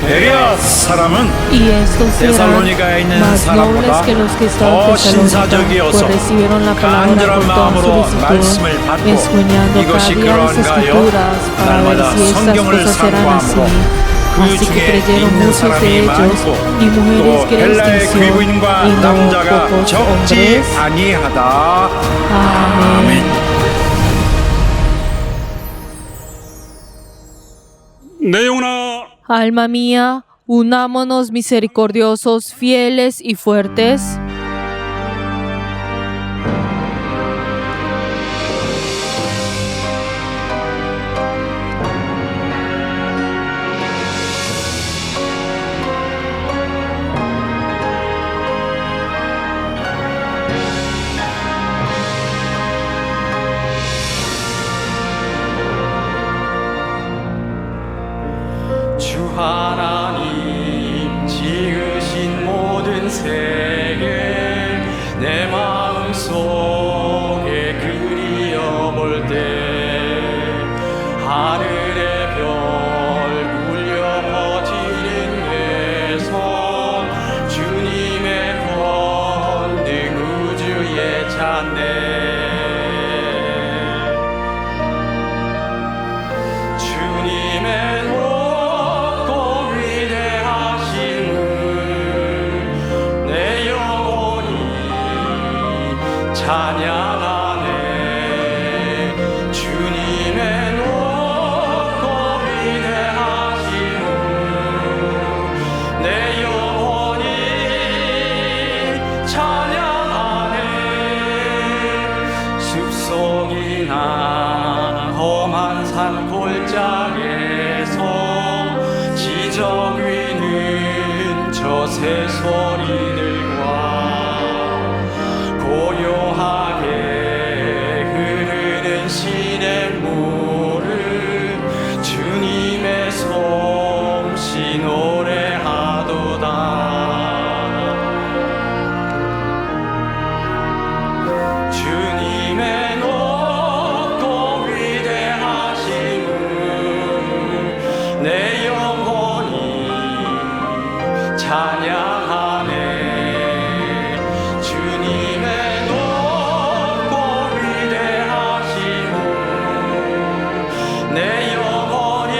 베레아 사람은 Y estos eran 데살로니가에 있는 más nobles 사람보다 que los que estaban 더 en Tesalónica, 신사적이어서 pues recibieron la palabra 간절한 con toda 마음으로 solicitud, 말씀을 받고 escudriñando cada 이것이 día las 그러한가 하여 escrituras para ver 날마다 si estas 성경을 cosas eran así. 상고함으로 그 Así que 중에 creyeron 믿는 muchos de 사람이 ellos 많고 y mujeres 또 que eran 헬라의 distinción 귀부인과 y no 남자가 pocos 적지 hombres. 아니하다. Amén. 내 영혼아, Alma mía, unámonos misericordiosos, fieles y fuertes. 주 하나님 지으신 모든 세계 내 마음속에 그리어볼 때 하늘의 별 울려 퍼지는 외성 주님의 권능 우주에 찬네 주님의 높고 위대하심을 내 영혼이 찬양하네 주님의 높고 위대하심을 내 영혼이 찬양하네 숲속이나 험한 산 골짜기에서 지적 위는 저 새소리들과 고요하게 흐르는 시냇물을 주님의 솜씨 노래하도다 주님의 높고 위대하심을 내 영혼이 찬양하네 주님의 높고 위대하심을 내 영혼이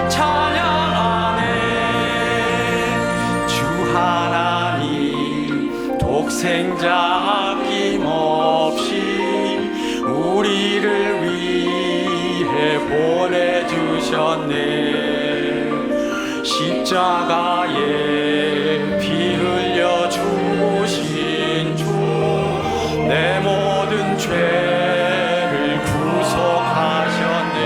찬양하네 주 하나님 독생자 아낌없이 우리를 위해 보내주셨네 십자가에 피 흘려 죽으신 주 내 모든 죄를 구속하셨네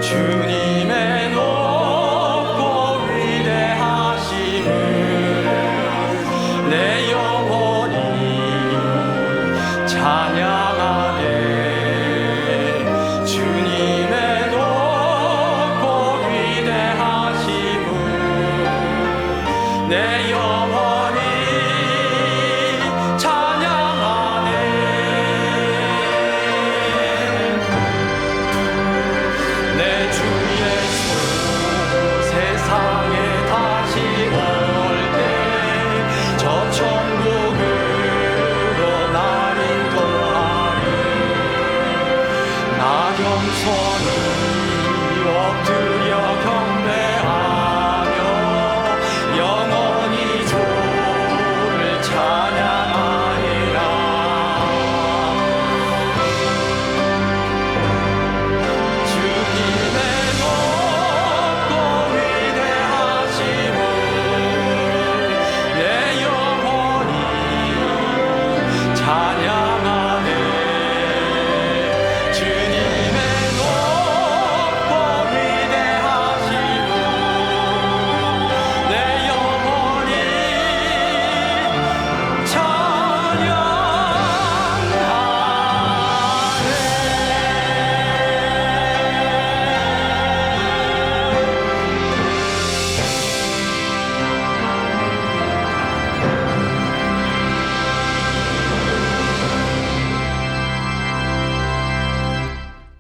주님의 높고 위대하심을 내 영혼이 찬양하네 주님의 높고 위대하심을 내 영혼이 찬양하네 내 주 예수 세상에 다시 올 때 저 천국으로 날 인도하리 나 겸손히 엎드려 경배하며 영원히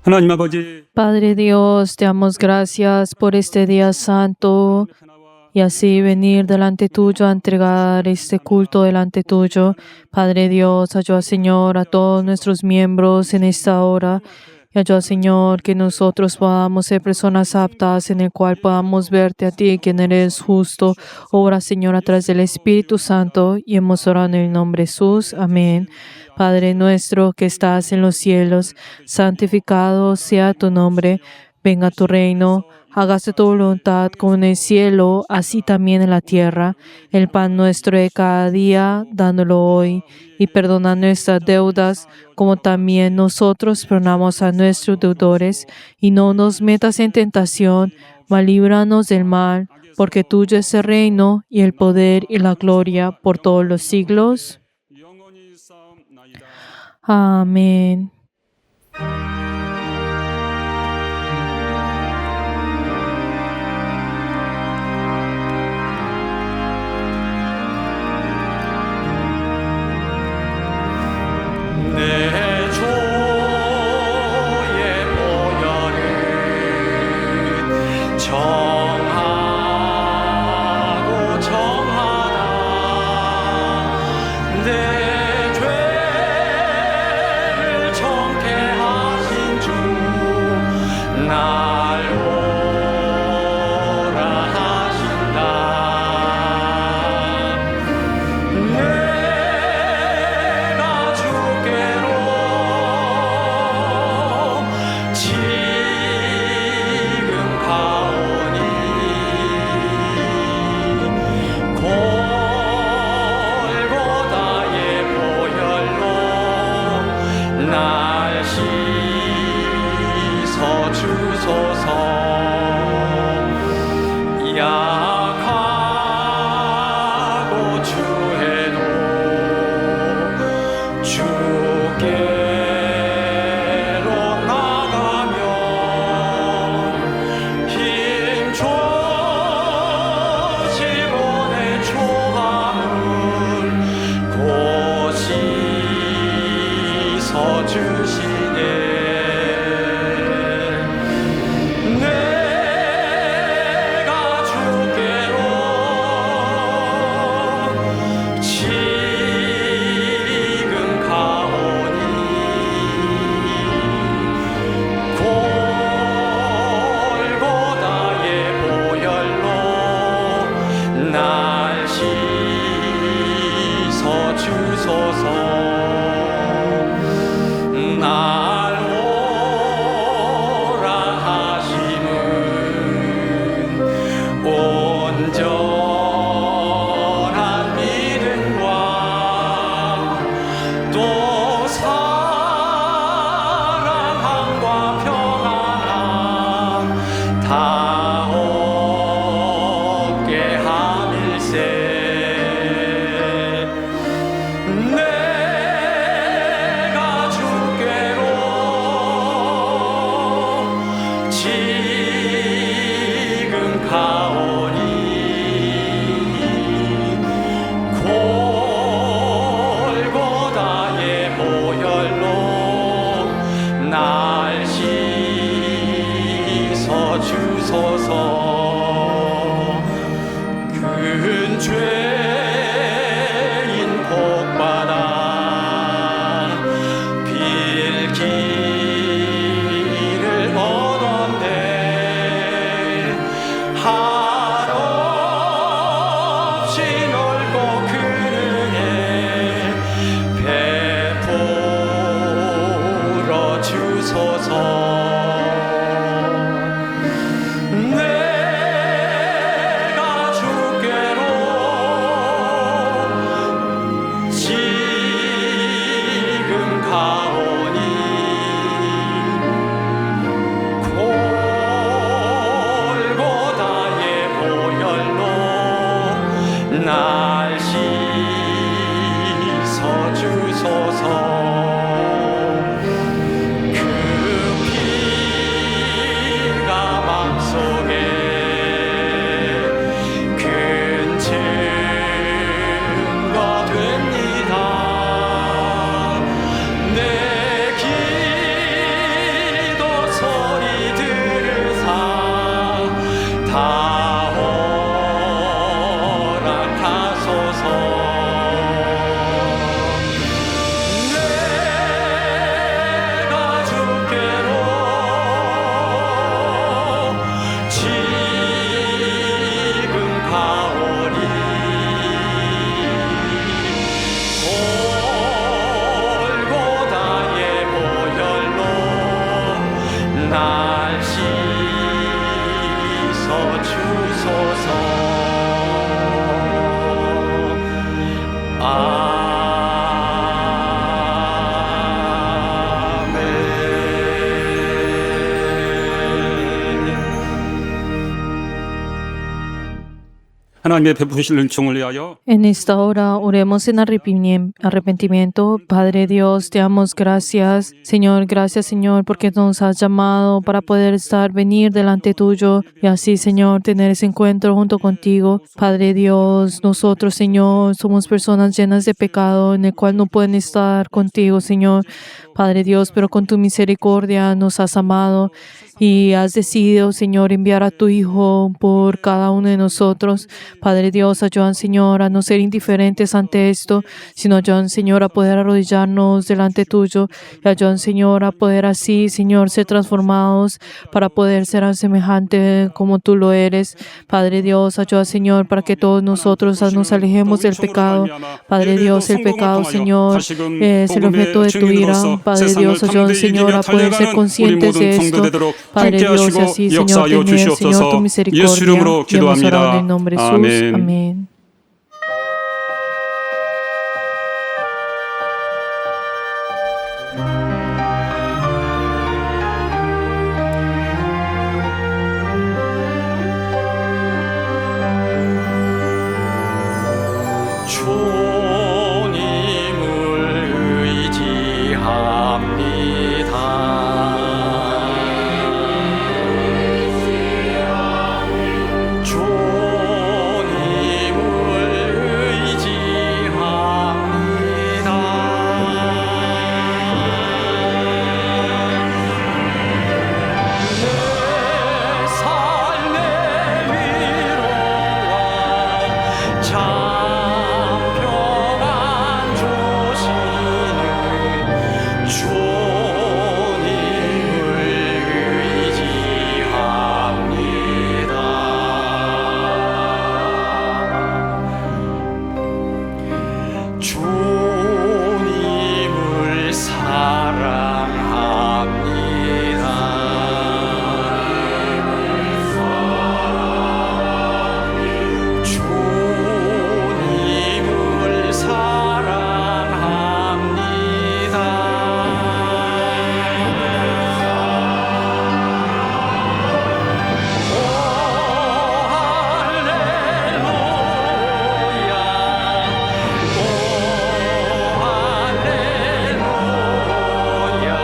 하나님 아버지, Padre Dios, te damos gracias por este día santo y así venir delante tuyo a entregar este culto delante tuyo. Padre Dios, ayuda, Señor, a todos nuestros miembros en esta hora. Y ayuda, Señor, que nosotros podamos ser personas aptas en el cual podamos verte a ti, quien eres justo. Obra, Señor, a través del Espíritu Santo, y hemos orado en el nombre de Jesús. Amén. Padre nuestro que estás en los cielos, santificado sea tu nombre. Venga tu reino. Hágase tu voluntad como en el cielo, así también en la tierra. El pan nuestro de cada día, dándolo hoy, y perdona nuestras deudas, como también nosotros perdonamos a nuestros deudores. Y no nos metas en tentación, mas líbranos del mal, porque tuyo es el reino, y el poder, y la gloria, por todos los siglos. 영원히 싸움나이다. Amén. 내 주의 보혈은 정하고 정하다. 내 죄를 정케 하신 주 날 오라 하신다. 내가 주께로 지금 가오니 골고다의 보혈로 날 씻어 주소서. 약하고 주해도 주께로 나가면 힘 주시고 내 초함을 고시 서주시네. 내가 주께로 지금 가오니 골고다의 보혈로 날 씻어 주소서. 날 오라 하심은 온전한 믿음과 또 사랑함과 평안함 다 얻게 함일세. 내가 주께로 지금 가오니 골고다의 보혈로 날 씻어 주소서. 큰 죄인 복받아 빌기를 얻었네. 한없이 넓고 큰 은혜 베풀어 주소서. 내가 주께로 지금 가오니 골고다의 보혈로 날 씻어 주소서. 그 피가 맘속에 큰 증거 됩니다. 내 기도 하나님의 베푸실 은총을 위하여 En esta hora oremos en arrepentimiento. Padre Dios, te damos gracias. Señor, gracias Señor porque nos has llamado para poder venir delante tuyo y así Señor tener ese encuentro junto contigo. Padre Dios, nosotros Señor somos personas llenas de pecado en el cual no pueden estar contigo Señor. Padre Dios, pero con tu misericordia nos has amado y has decidido, Señor, enviar a tu Hijo por cada uno de nosotros. Padre Dios, ayudan, Señor, a no ser indiferentes ante esto, sino ayudan, Señor, a poder arrodillarnos delante tuyo y ayudan, Señor, a poder así, Señor, ser transformados para poder ser semejante como tú lo eres. Padre Dios, ayuda, Señor, para que todos nosotros nos alejemos del pecado. Padre Dios, el pecado, Señor, es el objeto de tu ira. Padre Dios, ayuda, Señor, a poder ser conscientes de esto. Padre Dios, y así, Señor, tener, Señor, tu misericordia. Y hemos orado en el nombre de Jesús. Amén. 주님을 의지합니다. 주님을 사랑합니다. 주님을 사랑합니다. 오 할렐루야.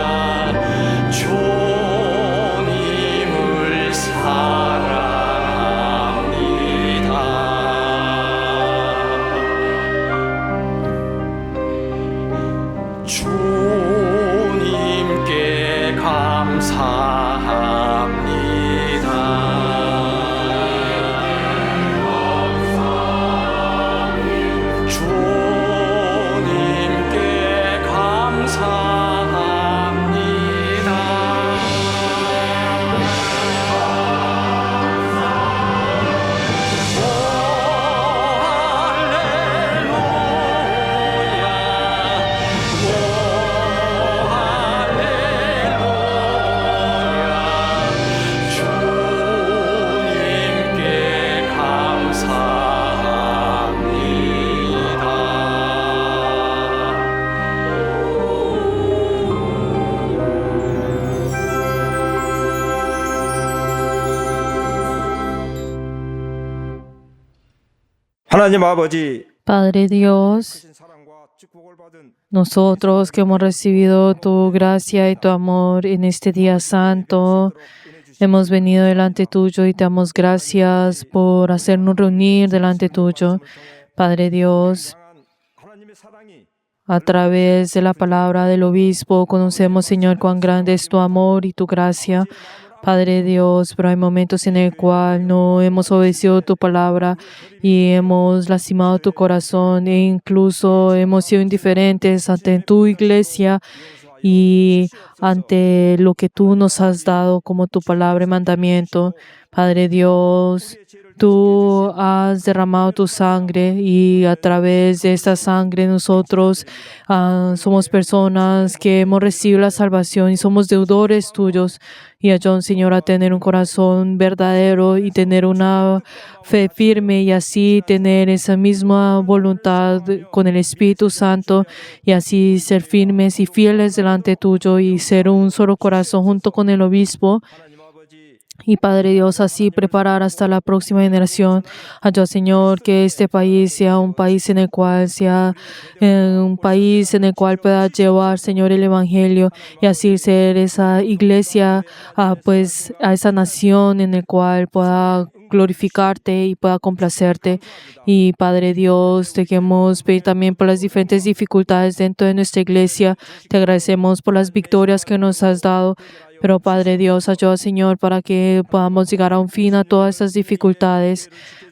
주님을 사랑합니다. 주님께 감사합니다. 주님께 감사합니다. 오 할렐루야. 오 할렐루야. 주님께 하나님 아버지, Padre Dios, 사랑과 축복을 받은 nosotros que hemos recibido tu gracia y tu amor en este día santo, hemos venido delante tuyo y te damos gracias por hacernos reunir delante tuyo. Padre Dios, 하나님의 사랑이 a través de la palabra del obispo, conocemos, Señor, cuán grande es tu amor y tu gracia. Padre Dios, pero hay momentos en el cual no hemos obedecido tu palabra y hemos lastimado tu corazón e incluso hemos sido indiferentes ante tu iglesia y ante lo que tú nos has dado como tu palabra y mandamiento. Padre Dios, tú has derramado tu sangre y a través de esta sangre nosotros somos personas que hemos recibido la salvación y somos deudores tuyos. Y ayúdanos, Señor, a tener un corazón verdadero y tener una fe firme y así tener esa misma voluntad con el Espíritu Santo y así ser firmes y fieles delante tuyo y ser un solo corazón junto con el obispo. Y Padre Dios, así preparar hasta la próxima generación. Ayuda, Señor, que este país sea un país en el cual pueda llevar, Señor, el Evangelio y así ser esa iglesia, pues a esa nación en el cual pueda glorificarte y pueda complacerte. Y Padre Dios, te queremos pedir también por las diferentes dificultades dentro de nuestra iglesia. Te agradecemos por las victorias que nos has dado. Pero Padre Dios, ayuda, Señor, para que podamos llegar a un fin a todas estas dificultades.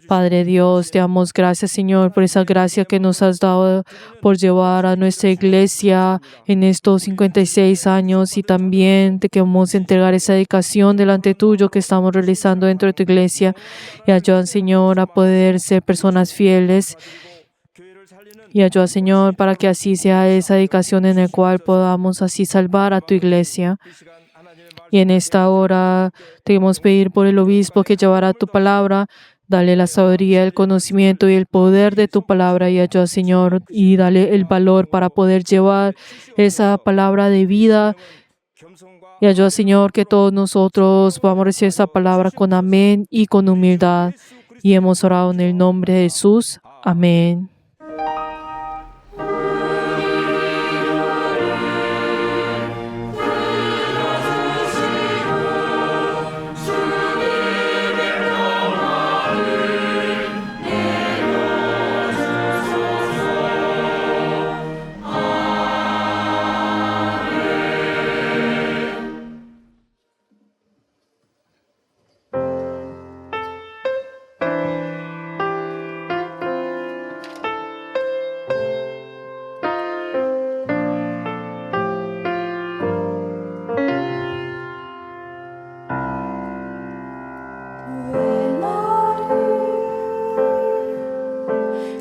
Padre Dios, te damos gracias, Señor, por esa gracia que nos has dado por llevar a nuestra iglesia en estos 56 años y también te queremos entregar esa dedicación delante tuyo que estamos realizando dentro de tu iglesia y ayuda, Señor, a poder ser personas fieles y ayuda, Señor, para que así sea esa dedicación en la cual podamos así salvar a tu iglesia. Y en esta hora te queremos pedir por el obispo que llevará tu palabra. Dale la sabiduría, el conocimiento y el poder de tu palabra y ayuda, Señor, y dale el valor para poder llevar esa palabra de vida. Y ayuda, Señor, que todos nosotros podamos recibir esa palabra con amén y con humildad. Y hemos orado en el nombre de Jesús. Amén.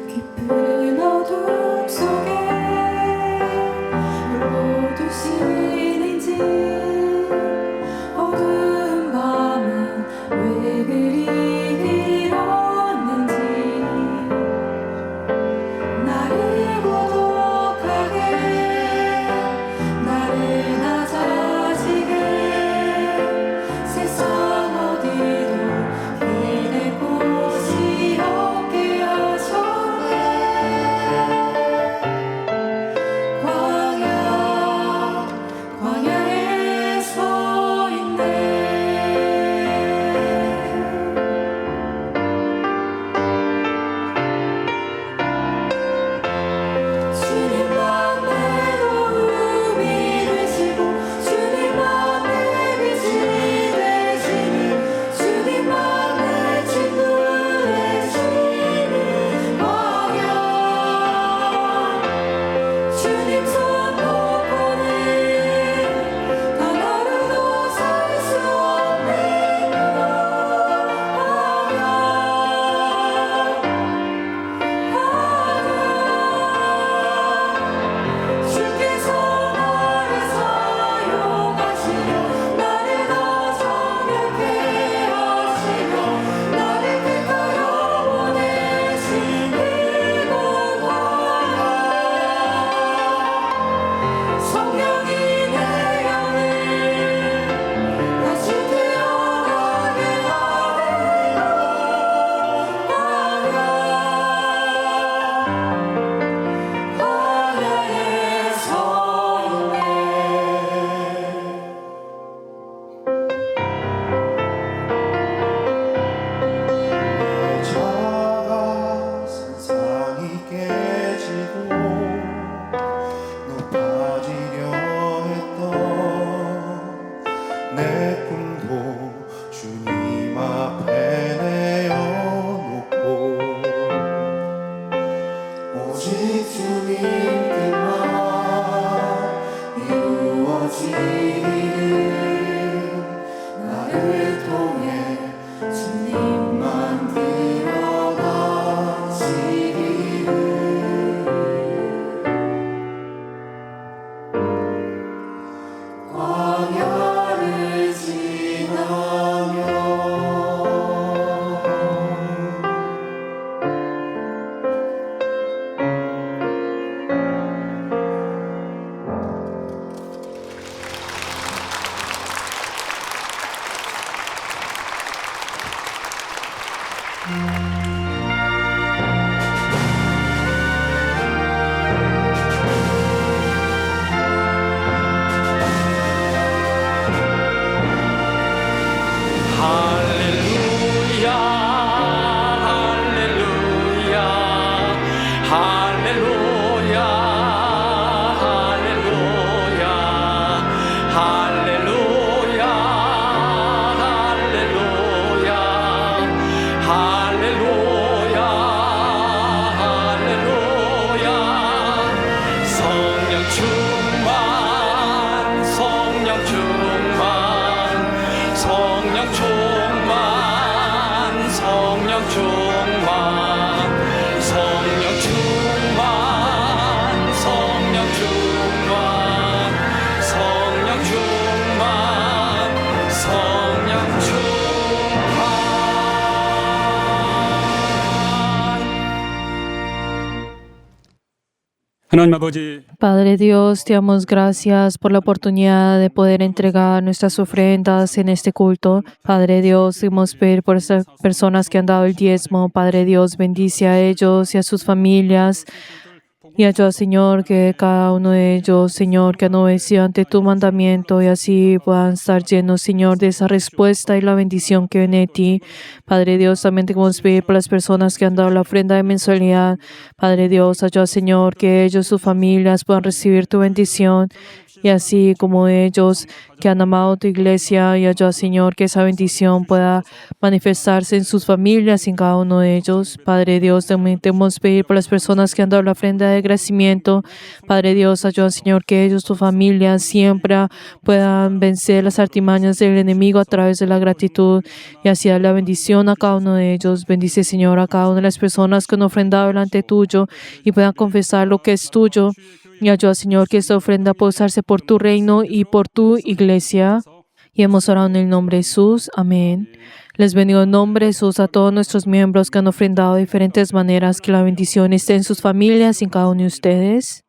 깊은 어둠 속에 물러두시는지 어두운 밤은 왜 그리 길었는지 나를 고독하게 나를 낮아지게 세상 어디도 기댈 곳이 없게 하셨네 광야에 서 있네 주님만 내 도움이 되시고 주님만 내 빛이 되시니 주님만 내 친구 되시니 광야 주님 손 놓고는 단 하루도 살 수 없네요 주께서 나를 사용하시며 나를 더 정결케 하시며 나를 객하여 보내신 이곳 광야 성령이 내 영을 다시 태어나게 하네요 광야에 서 있네 자가 세상이 깨지고 높아지려 했던 내 꿈도 주님 앞에 내어놓고 오직 주님 뜻만 이루어지기를 나를 통해 주님만 드러나시기를 광야를 지나며 하나님 아버지, Padre Dios, te damos gracias por la oportunidad de poder entregar nuestras ofrendas en este culto. Padre Dios, queremos pedir por esas personas que han dado el diezmo. Padre Dios, bendice a ellos y a sus familias. Y ayuda, Señor, que cada uno de ellos, Señor, que han obedecido ante tu mandamiento y así puedan estar llenos, Señor, de esa respuesta y la bendición que viene de ti. Padre Dios, también te queremos pedir por las personas que han dado la ofrenda de mensualidad. Padre Dios, ayuda, Señor, que ellos, sus familias puedan recibir tu bendición. Y así como ellos que han amado tu iglesia, y ayuda, Señor, que esa bendición pueda manifestarse en sus familias y en cada uno de ellos. Padre Dios, también te queremos pedir por las personas que han dado la ofrenda de agradecimiento. Padre Dios, ayuda, Señor, que ellos, tu familia, siempre puedan vencer las artimañas del enemigo a través de la gratitud y así dar la bendición a cada uno de ellos. Bendice, Señor, a cada una de las personas que han ofrendado delante tuyo y puedan confesar lo que es tuyo. Y ayuda, Señor, que esta ofrenda pueda usarse por tu reino y por tu iglesia. Y hemos orado en el nombre de Jesús. Amén. Les bendigo en nombre de Jesús a todos nuestros miembros que han ofrendado de diferentes maneras. Que la bendición esté en sus familias y en cada uno de ustedes.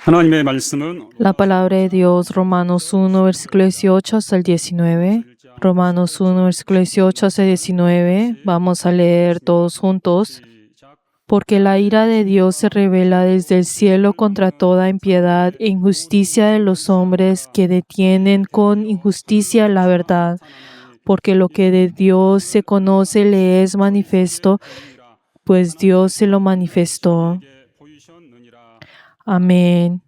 하나님의 말씀은 La palabra de Dios, Romanos 1, versículo 18 hasta el 19. Romanos 1, versículo 18 hasta el 19. Vamos a leer todos juntos. Porque la ira de Dios se revela desde el cielo contra toda impiedad e injusticia de los hombres que detienen con injusticia la verdad. Porque lo que de Dios se conoce le es manifiesto, pues Dios se lo manifestó. Amén.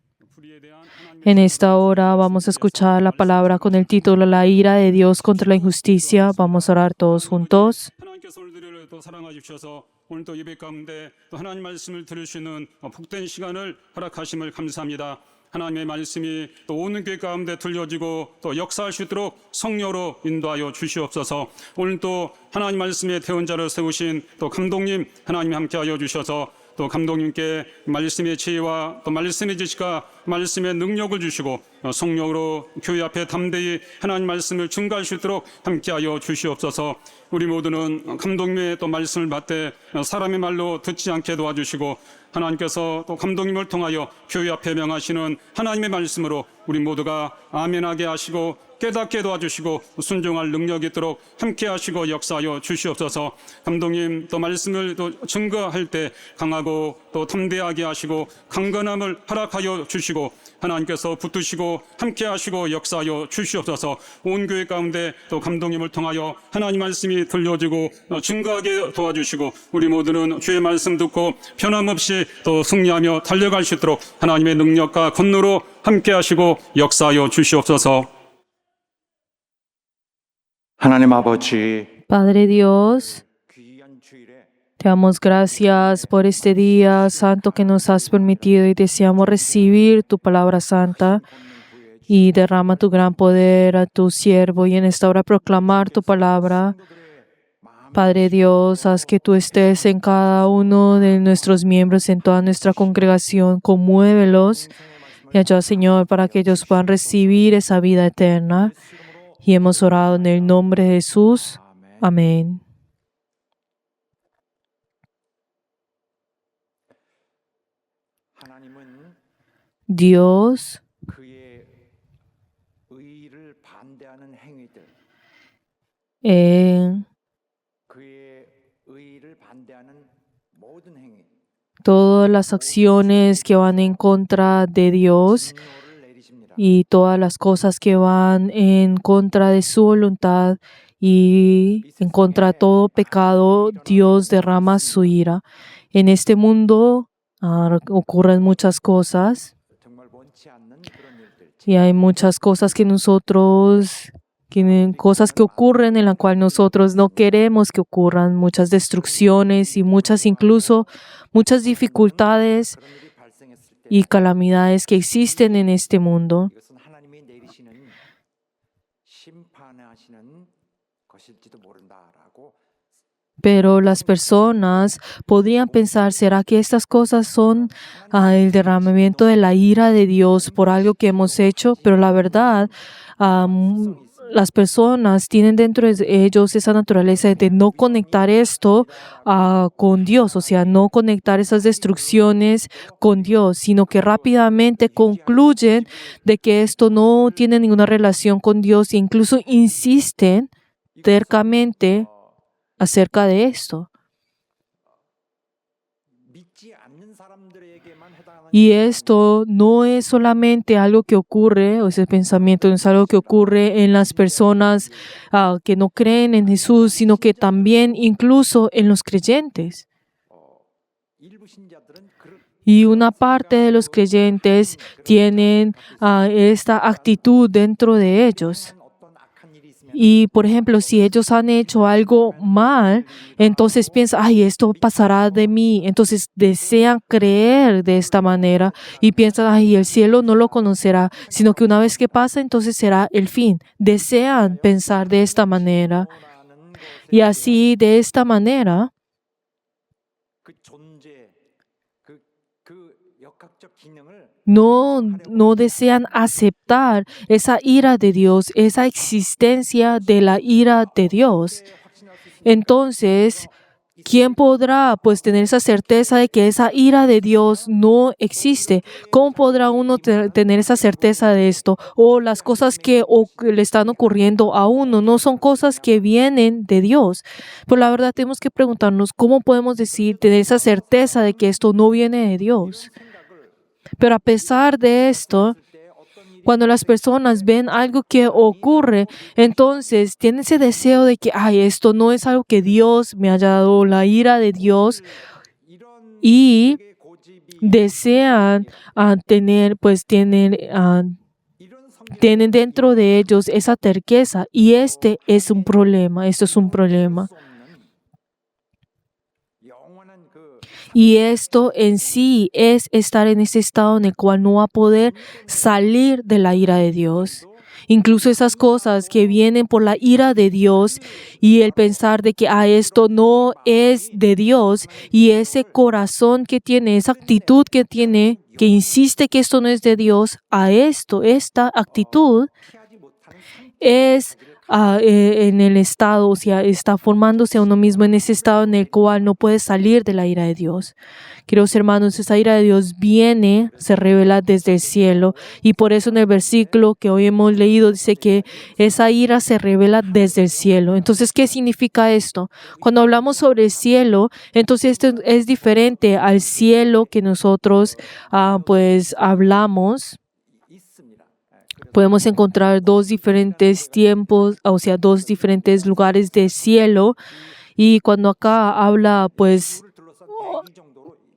En esta hora vamos a escuchar la palabra con el título La ira de Dios contra la injusticia. Vamos a orar todos juntos. 하나님께서 오늘들을 또 사랑하여 주셔서 오늘 또 예배 가운데 또 하나님 말씀을 들을 수 있는 복된 시간을 허락하심을 감사합니다. 하나님의 말씀이 또 온 교회 가운데 들려지고 또 역사할 수 있도록 성령으로 인도하여 주시옵소서. 오늘 또 하나님 말씀의 대언자를 세우신 또 감독님 하나님 함께하여 주셔서 또 감독님께 말씀의 지혜와 또 말씀의 지식과 말씀의 능력을 주시고 성령으로 교회 앞에 담대히 하나님 말씀을 증거할 수 있도록 함께하여 주시옵소서. 우리 모두는 감독님의 또 말씀을 받되 사람의 말로 듣지 않게 도와주시고 하나님께서 또 감독님을 통하여 교회 앞에 명하시는 하나님의 말씀으로 우리 모두가 아멘하게 하시고 깨닫게 도와주시고 순종할 능력이 있도록 함께 하시고 역사하여 주시옵소서. 감독님 또 말씀을 또 증거할 때 강하고 또 담대하게 하시고 강건함을 허락하여 주시고 하나님께서 붙드시고 함께 하시고 역사하여 주시옵소서. 온 교회 가운데 또 감독님을 통하여 하나님 말씀이 들려지고 증거하게 도와주시고 우리 모두는 주의 말씀 듣고 변함없이 또 승리하며 달려갈 수 있도록 하나님의 능력과 권능으로 함께 하시고 역사하여 주시옵소서. 하나님 아버지, Padre Dios, 귀한 주일에 te damos gracias por este día santo que nos has permitido y deseamos recibir tu palabra santa y derrama tu gran poder a tu siervo y en esta hora proclamar tu palabra. Padre Dios, haz que tú estés en cada uno de nuestros miembros, en toda nuestra congregación, conmuévelos y ayuda, Señor, para que ellos puedan recibir esa vida eterna. Y hemos orado en el nombre de Jesús. Amén. 하나님은 Dios 그의 의를 반대하는 행위들, en 그의 의를 반대하는 모든 행위, todas las acciones que van en contra de Dios 진노를 내리십니다. y todas las cosas que van en contra de su voluntad y en contra de todo pecado, Dios derrama su ira. En este mundo ocurren muchas cosas 정말 원치 않는 그런 일들, y hay muchas cosas que cosas que ocurren en las cuales nosotros no queremos que ocurran, muchas destrucciones y muchas dificultades 그런 일이 발생했을 때 y calamidades que existen en este mundo. 이것은 하나님이 내리시는 심판하시는 것일지도 모른다라고 Pero las personas podrían pensar, ¿será que estas cosas son el derramamiento de la ira de Dios por algo que hemos hecho? Pero la verdad, las personas tienen dentro de ellos esa naturaleza de no conectar esto con Dios, o sea, no conectar esas destrucciones con Dios, sino que rápidamente concluyen de que esto no tiene ninguna relación con Dios e incluso insisten tercamente acerca de esto. 믿지 않는 사람들에게만 해당하는 Y esto no es solamente algo que ocurre, o ese pensamiento no es algo que ocurre en las personas que no creen en Jesús, sino que también incluso en los creyentes. 일부 신자들은 Y una parte de los creyentes tienen esta actitud dentro de ellos. 어떤 악한 일이 있으면 Y, por ejemplo, si ellos han hecho algo mal, entonces piensan, ay, esto pasará de mí. Entonces desean creer de esta manera y piensan, ay, el cielo no lo conocerá, sino que una vez que pasa, entonces será el fin. Desean pensar de esta manera. 원하는 것에 Y así, de esta manera, 그 존재, 그 역학적 기능을 no desean aceptar esa ira de Dios, esa existencia de la ira de Dios. Entonces, ¿quién podrá pues tener esa certeza de que esa ira de Dios no existe? ¿Cómo podrá uno tener esa certeza de esto? O las cosas que le están ocurriendo a uno no son cosas que vienen de Dios. Pero la verdad tenemos que preguntarnos cómo podemos tener esa certeza de que esto no viene de Dios. Pero a pesar de esto, cuando las personas ven algo que ocurre, entonces tienen ese deseo de que, ay, esto no es algo que Dios me haya dado, la ira de Dios, y desean tienen dentro de ellos esa terqueza, y este es un problema, esto es un problema. Y esto en sí es estar en ese estado en el cual no va a poder salir de la ira de Dios. Incluso esas cosas que vienen por la ira de Dios y el pensar de que esto no es de Dios, y ese corazón que tiene, esa actitud que tiene, que insiste que esto no es de Dios, esta actitud es en el estado, o sea, está formándose a uno mismo en ese estado en el cual no puede salir de la ira de Dios. Queridos hermanos, esa ira de Dios viene, se revela desde el cielo, y por eso en el versículo que hoy hemos leído dice que esa ira se revela desde el cielo. Entonces, ¿qué significa esto? Cuando hablamos sobre el cielo, entonces esto es diferente al cielo que nosotros pues hablamos. Podemos encontrar dos diferentes tiempos, o sea, dos diferentes lugares de cielo. Y cuando acá habla, pues,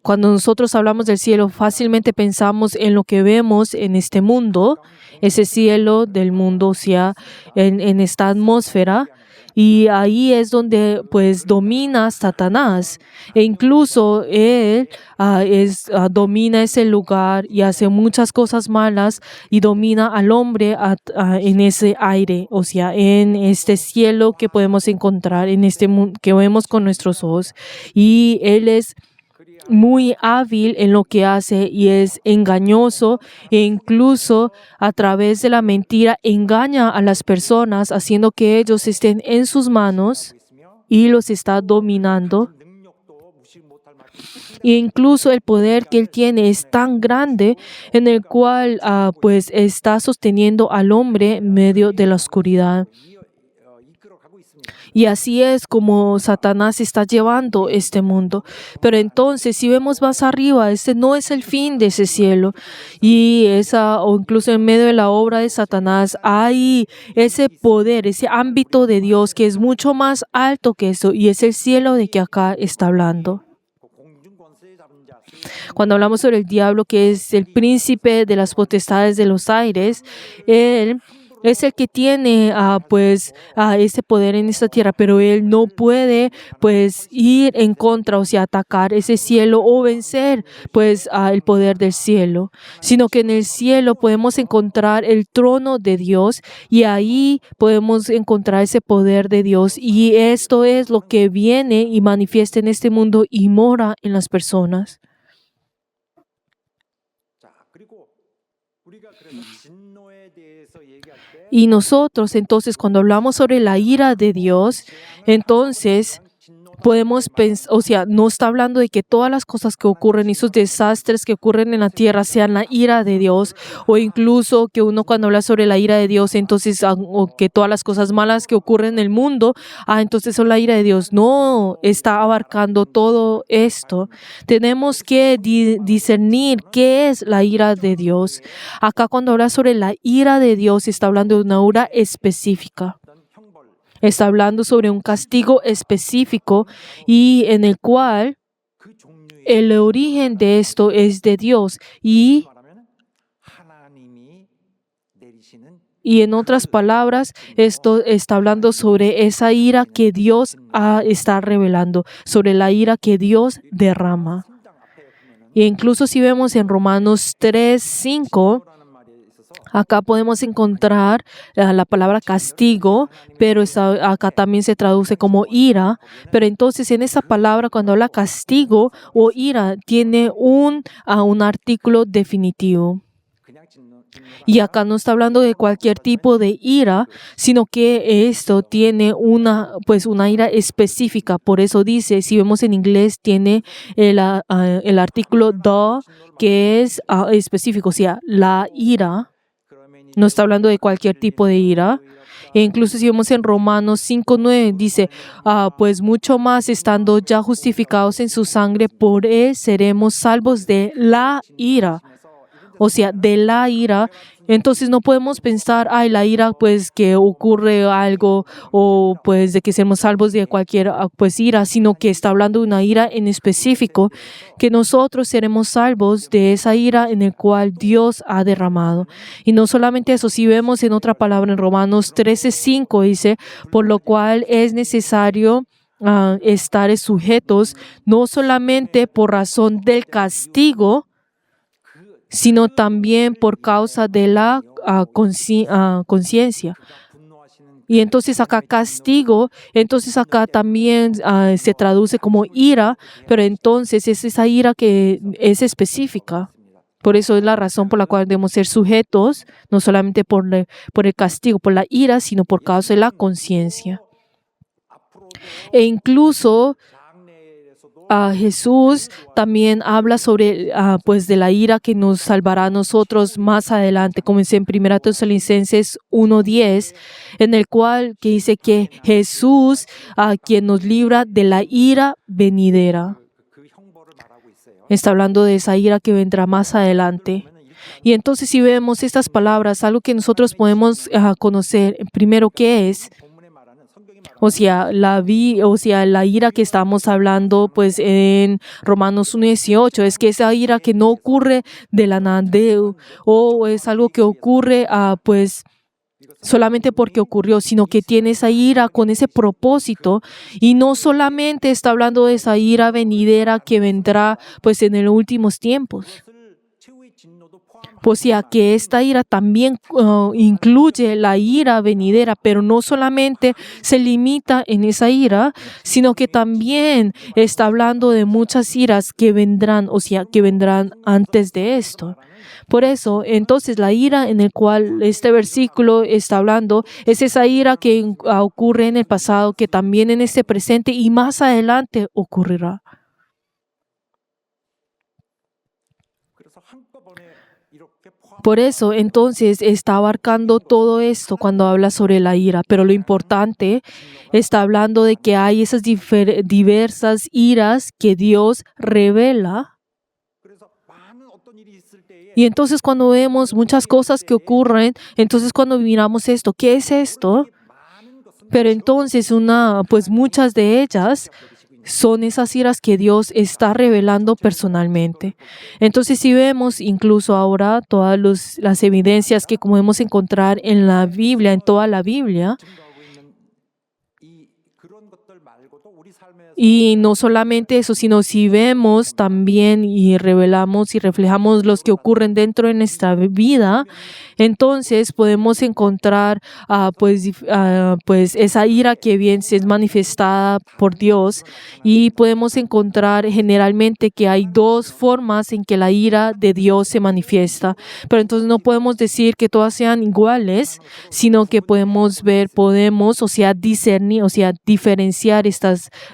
cuando nosotros hablamos del cielo, fácilmente pensamos en lo que vemos en este mundo, ese cielo del mundo, o sea, en esta atmósfera. Y ahí es donde pues domina Satanás, e incluso él domina ese lugar y hace muchas cosas malas y domina al hombre en ese aire, o sea, en este cielo que podemos encontrar, en este mundo que vemos con nuestros ojos. Y él es muy hábil en lo que hace y es engañoso, e incluso a través de la mentira engaña a las personas haciendo que ellos estén en sus manos y los está dominando. E incluso el poder que él tiene es tan grande en el cual pues está sosteniendo al hombre en medio de la oscuridad. Y así es como Satanás está llevando este mundo. Pero entonces, si vemos más arriba, este no es el fin de ese cielo. Y o incluso en medio de la obra de Satanás, hay ese poder, ese ámbito de Dios que es mucho más alto que eso. Y es el cielo de que acá está hablando. Cuando hablamos sobre el diablo, que es el príncipe de las potestades de los aires, él es el que tiene ese poder en esta tierra, pero él no puede pues ir en contra, o sea, atacar ese cielo o vencer pues el poder del cielo, sino que en el cielo podemos encontrar el trono de Dios y ahí podemos encontrar ese poder de Dios, y esto es lo que viene y manifiesta en este mundo y mora en las personas. Y nosotros, entonces, cuando hablamos sobre la ira de Dios, entonces podemos pensar, o sea, no está hablando de que todas las cosas que ocurren, esos desastres que ocurren en la tierra sean la ira de Dios, o incluso que uno cuando habla sobre la ira de Dios, entonces, o que todas las cosas malas que ocurren en el mundo, entonces son la ira de Dios. No, está abarcando todo esto. Tenemos que discernir qué es la ira de Dios. Acá cuando habla sobre la ira de Dios, está hablando de una ira específica. Está hablando sobre un castigo específico y en el cual el origen de esto es de Dios. Y en otras palabras, esto está hablando sobre esa ira que Dios está revelando, sobre la ira que Dios derrama. E incluso si vemos en Romanos 3:5, acá podemos encontrar la palabra castigo, pero acá también se traduce como ira. Pero entonces en esa palabra, cuando habla castigo o ira, tiene un artículo definitivo. Y acá no está hablando de cualquier tipo de ira, sino que esto tiene una ira específica. Por eso dice, si vemos en inglés, tiene el artículo the, que es específico, o sea, la ira. No está hablando de cualquier tipo de ira. E incluso si vemos en Romanos 5:9, dice, pues mucho más estando ya justificados en su sangre, por él seremos salvos de la ira. O sea, de la ira. Entonces no podemos pensar, la ira, pues que ocurre algo, o pues de que seamos salvos de cualquier ira, sino que está hablando de una ira en específico, que nosotros seremos salvos de esa ira en el cual Dios ha derramado. Y no solamente eso, si vemos en otra palabra en Romanos 13:5 dice, por lo cual es necesario estar sujetos no solamente por razón del castigo, sino también por causa de la conciencia. Y entonces acá castigo, entonces acá también se traduce como ira, pero entonces es esa ira que es específica. Por eso es la razón por la cual debemos ser sujetos, no solamente por el castigo, por la ira, sino por causa de la conciencia. E incluso Jesús también habla sobre pues de la ira que nos salvará a nosotros más adelante, como dice en 1 Tesalonicenses 1:10, en el cual que dice que Jesús quien nos libra de la ira venidera. Está hablando de esa ira que vendrá más adelante. Y entonces si vemos estas palabras, algo que nosotros podemos conocer, primero, ¿qué es? O sea, la ira que estamos hablando pues en Romanos 1:18 es que esa ira que no ocurre de la nada o es algo que ocurre pues solamente porque ocurrió, sino que tiene esa ira con ese propósito, y no solamente está hablando de esa ira venidera que vendrá pues en los últimos tiempos. O sea, que esta ira también incluye la ira venidera, pero no solamente se limita en esa ira, sino que también está hablando de muchas iras que vendrán, o sea, que vendrán antes de esto. Por eso, entonces, la ira en el cual este versículo está hablando es esa ira que ocurre en el pasado, que también en este presente y más adelante ocurrirá. Por eso, entonces, está abarcando todo esto cuando habla sobre la ira. Pero lo importante, está hablando de que hay esas diversas iras que Dios revela. Y entonces, cuando vemos muchas cosas que ocurren, entonces cuando miramos esto, ¿qué es esto? Pero entonces, pues muchas de ellas son esas iras que Dios está revelando personalmente. Entonces, si vemos incluso ahora todas las evidencias que podemos encontrar en la Biblia, en toda la Biblia, y no solamente eso, sino si vemos también y revelamos y reflejamos los que ocurren dentro de nuestra vida, entonces podemos encontrar pues esa ira que bien es manifestada por Dios, y podemos encontrar generalmente que hay dos formas en que la ira de Dios se manifiesta. Pero entonces no podemos decir que todas sean iguales, sino que podemos discernir, diferenciar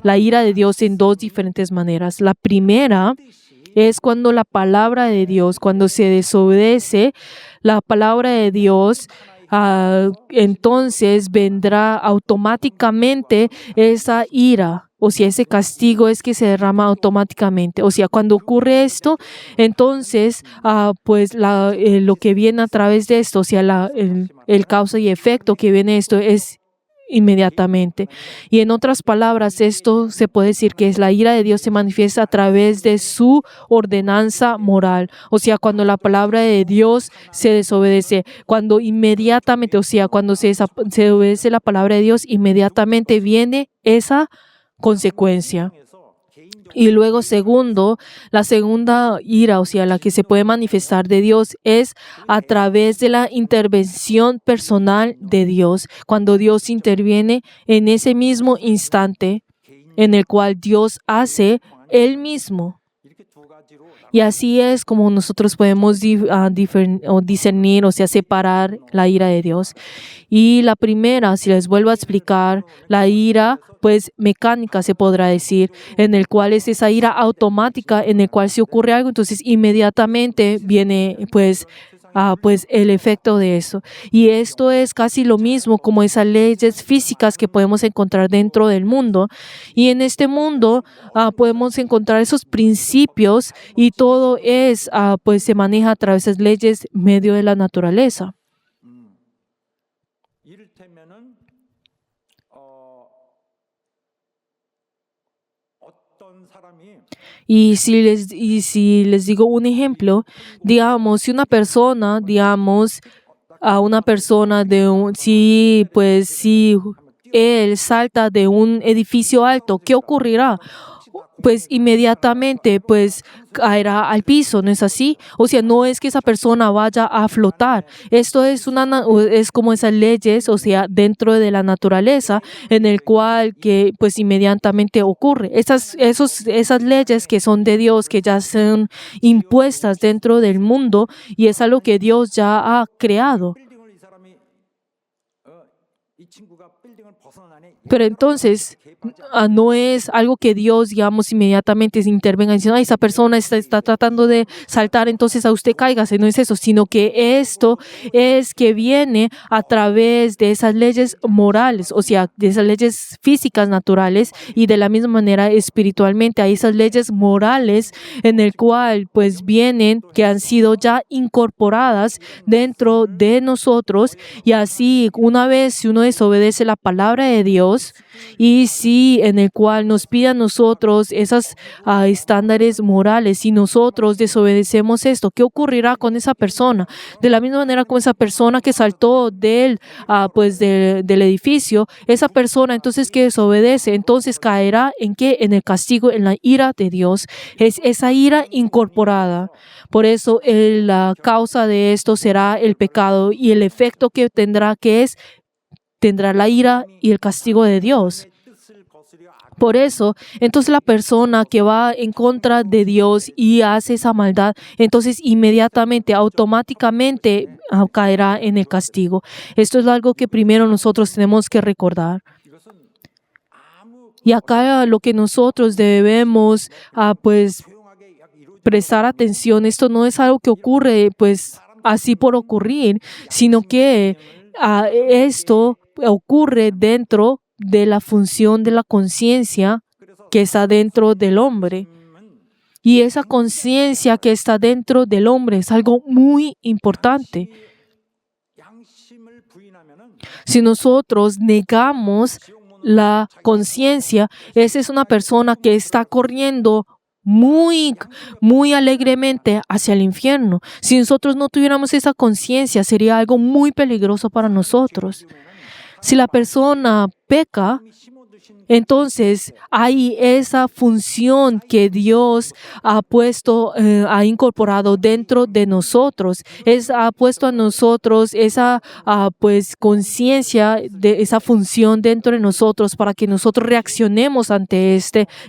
la ira de Dios en dos diferentes maneras. La primera es cuando la palabra de Dios, cuando se desobedece la palabra de Dios, entonces vendrá automáticamente esa ira. O sea, ese castigo es que se derrama automáticamente. O sea, cuando ocurre esto, entonces, pues lo que viene a través de esto, o sea, el causa y efecto que viene esto es inmediatamente. Y en otras palabras, esto se puede decir que es la ira de Dios se manifiesta a través de su ordenanza moral. O sea, cuando la palabra de Dios se desobedece, cuando inmediatamente, o sea, cuando se obedece la palabra de Dios, inmediatamente viene esa consecuencia. Y luego, la segunda ira, o sea, la que se puede manifestar de Dios, es a través de la intervención personal de Dios. Cuando Dios interviene en ese mismo instante en el cual Dios hace Él mismo. Y así es como nosotros podemos discernir, o sea, separar la ira de Dios. Y la primera, si les vuelvo a explicar, la ira pues mecánica se podrá decir, en el cual es esa ira automática, en el cual si ocurre algo, entonces inmediatamente viene pues el efecto de eso. Y esto es casi lo mismo como esas leyes físicas que podemos encontrar dentro del mundo. Y en este mundo podemos encontrar esos principios, y todo pues se maneja a través de leyes medio de la naturaleza. Y si les digo un ejemplo, digamos, si una persona, él salta de un edificio alto, ¿qué ocurrirá? Pues inmediatamente pues caerá al piso, ¿no es así? O sea, no es que esa persona vaya a flotar. Esto es es como esas leyes, o sea, dentro de la naturaleza, en el cual que pues inmediatamente ocurre. Esas leyes que son de Dios, que ya son impuestas dentro del mundo, y es algo que Dios ya ha creado. 빌딩을 이 사람이 이 친구가 빌딩을 벗어나네. Pero entonces no es algo que Dios, digamos, inmediatamente se intervenga diciendo, ay, esa persona está tratando de saltar, entonces a usted cáigase. No es eso, sino que esto es que viene a través de esas leyes morales, o sea, de esas leyes físicas naturales, y de la misma manera espiritualmente hay esas leyes morales en el cual pues vienen, que han sido ya incorporadas dentro de nosotros, y así una vez si uno desobedece la palabra de Dios, y si en el cual nos pide a nosotros esos estándares morales, si nosotros desobedecemos esto, ¿qué ocurrirá con esa persona? De la misma manera como esa persona que saltó del edificio, esa persona entonces que desobedece, entonces caerá ¿en qué? En el castigo, en la ira de Dios. Es esa ira incorporada. Por eso la causa de esto será el pecado, y el efecto que tendrá tendrá la ira y el castigo de Dios. Por eso, entonces la persona que va en contra de Dios y hace esa maldad, entonces inmediatamente, automáticamente caerá en el castigo. Esto es algo que primero nosotros tenemos que recordar. Y acá lo que nosotros debemos pues prestar atención, esto no es algo que ocurre pues así por ocurrir, sino que esto ocurre dentro de la función de la conciencia que está dentro del hombre. Y esa conciencia que está dentro del hombre es algo muy importante. Si nosotros negamos la conciencia, esa es una persona que está corriendo muy alegremente hacia el infierno. Si nosotros no tuviéramos esa conciencia, sería algo muy peligroso para nosotros. Si la persona peca, entonces hay esa función que Dios ha puesto, ha incorporado dentro de nosotros. Ha puesto a nosotros esa pues conciencia de esa función dentro de nosotros para que nosotros reaccionemos ante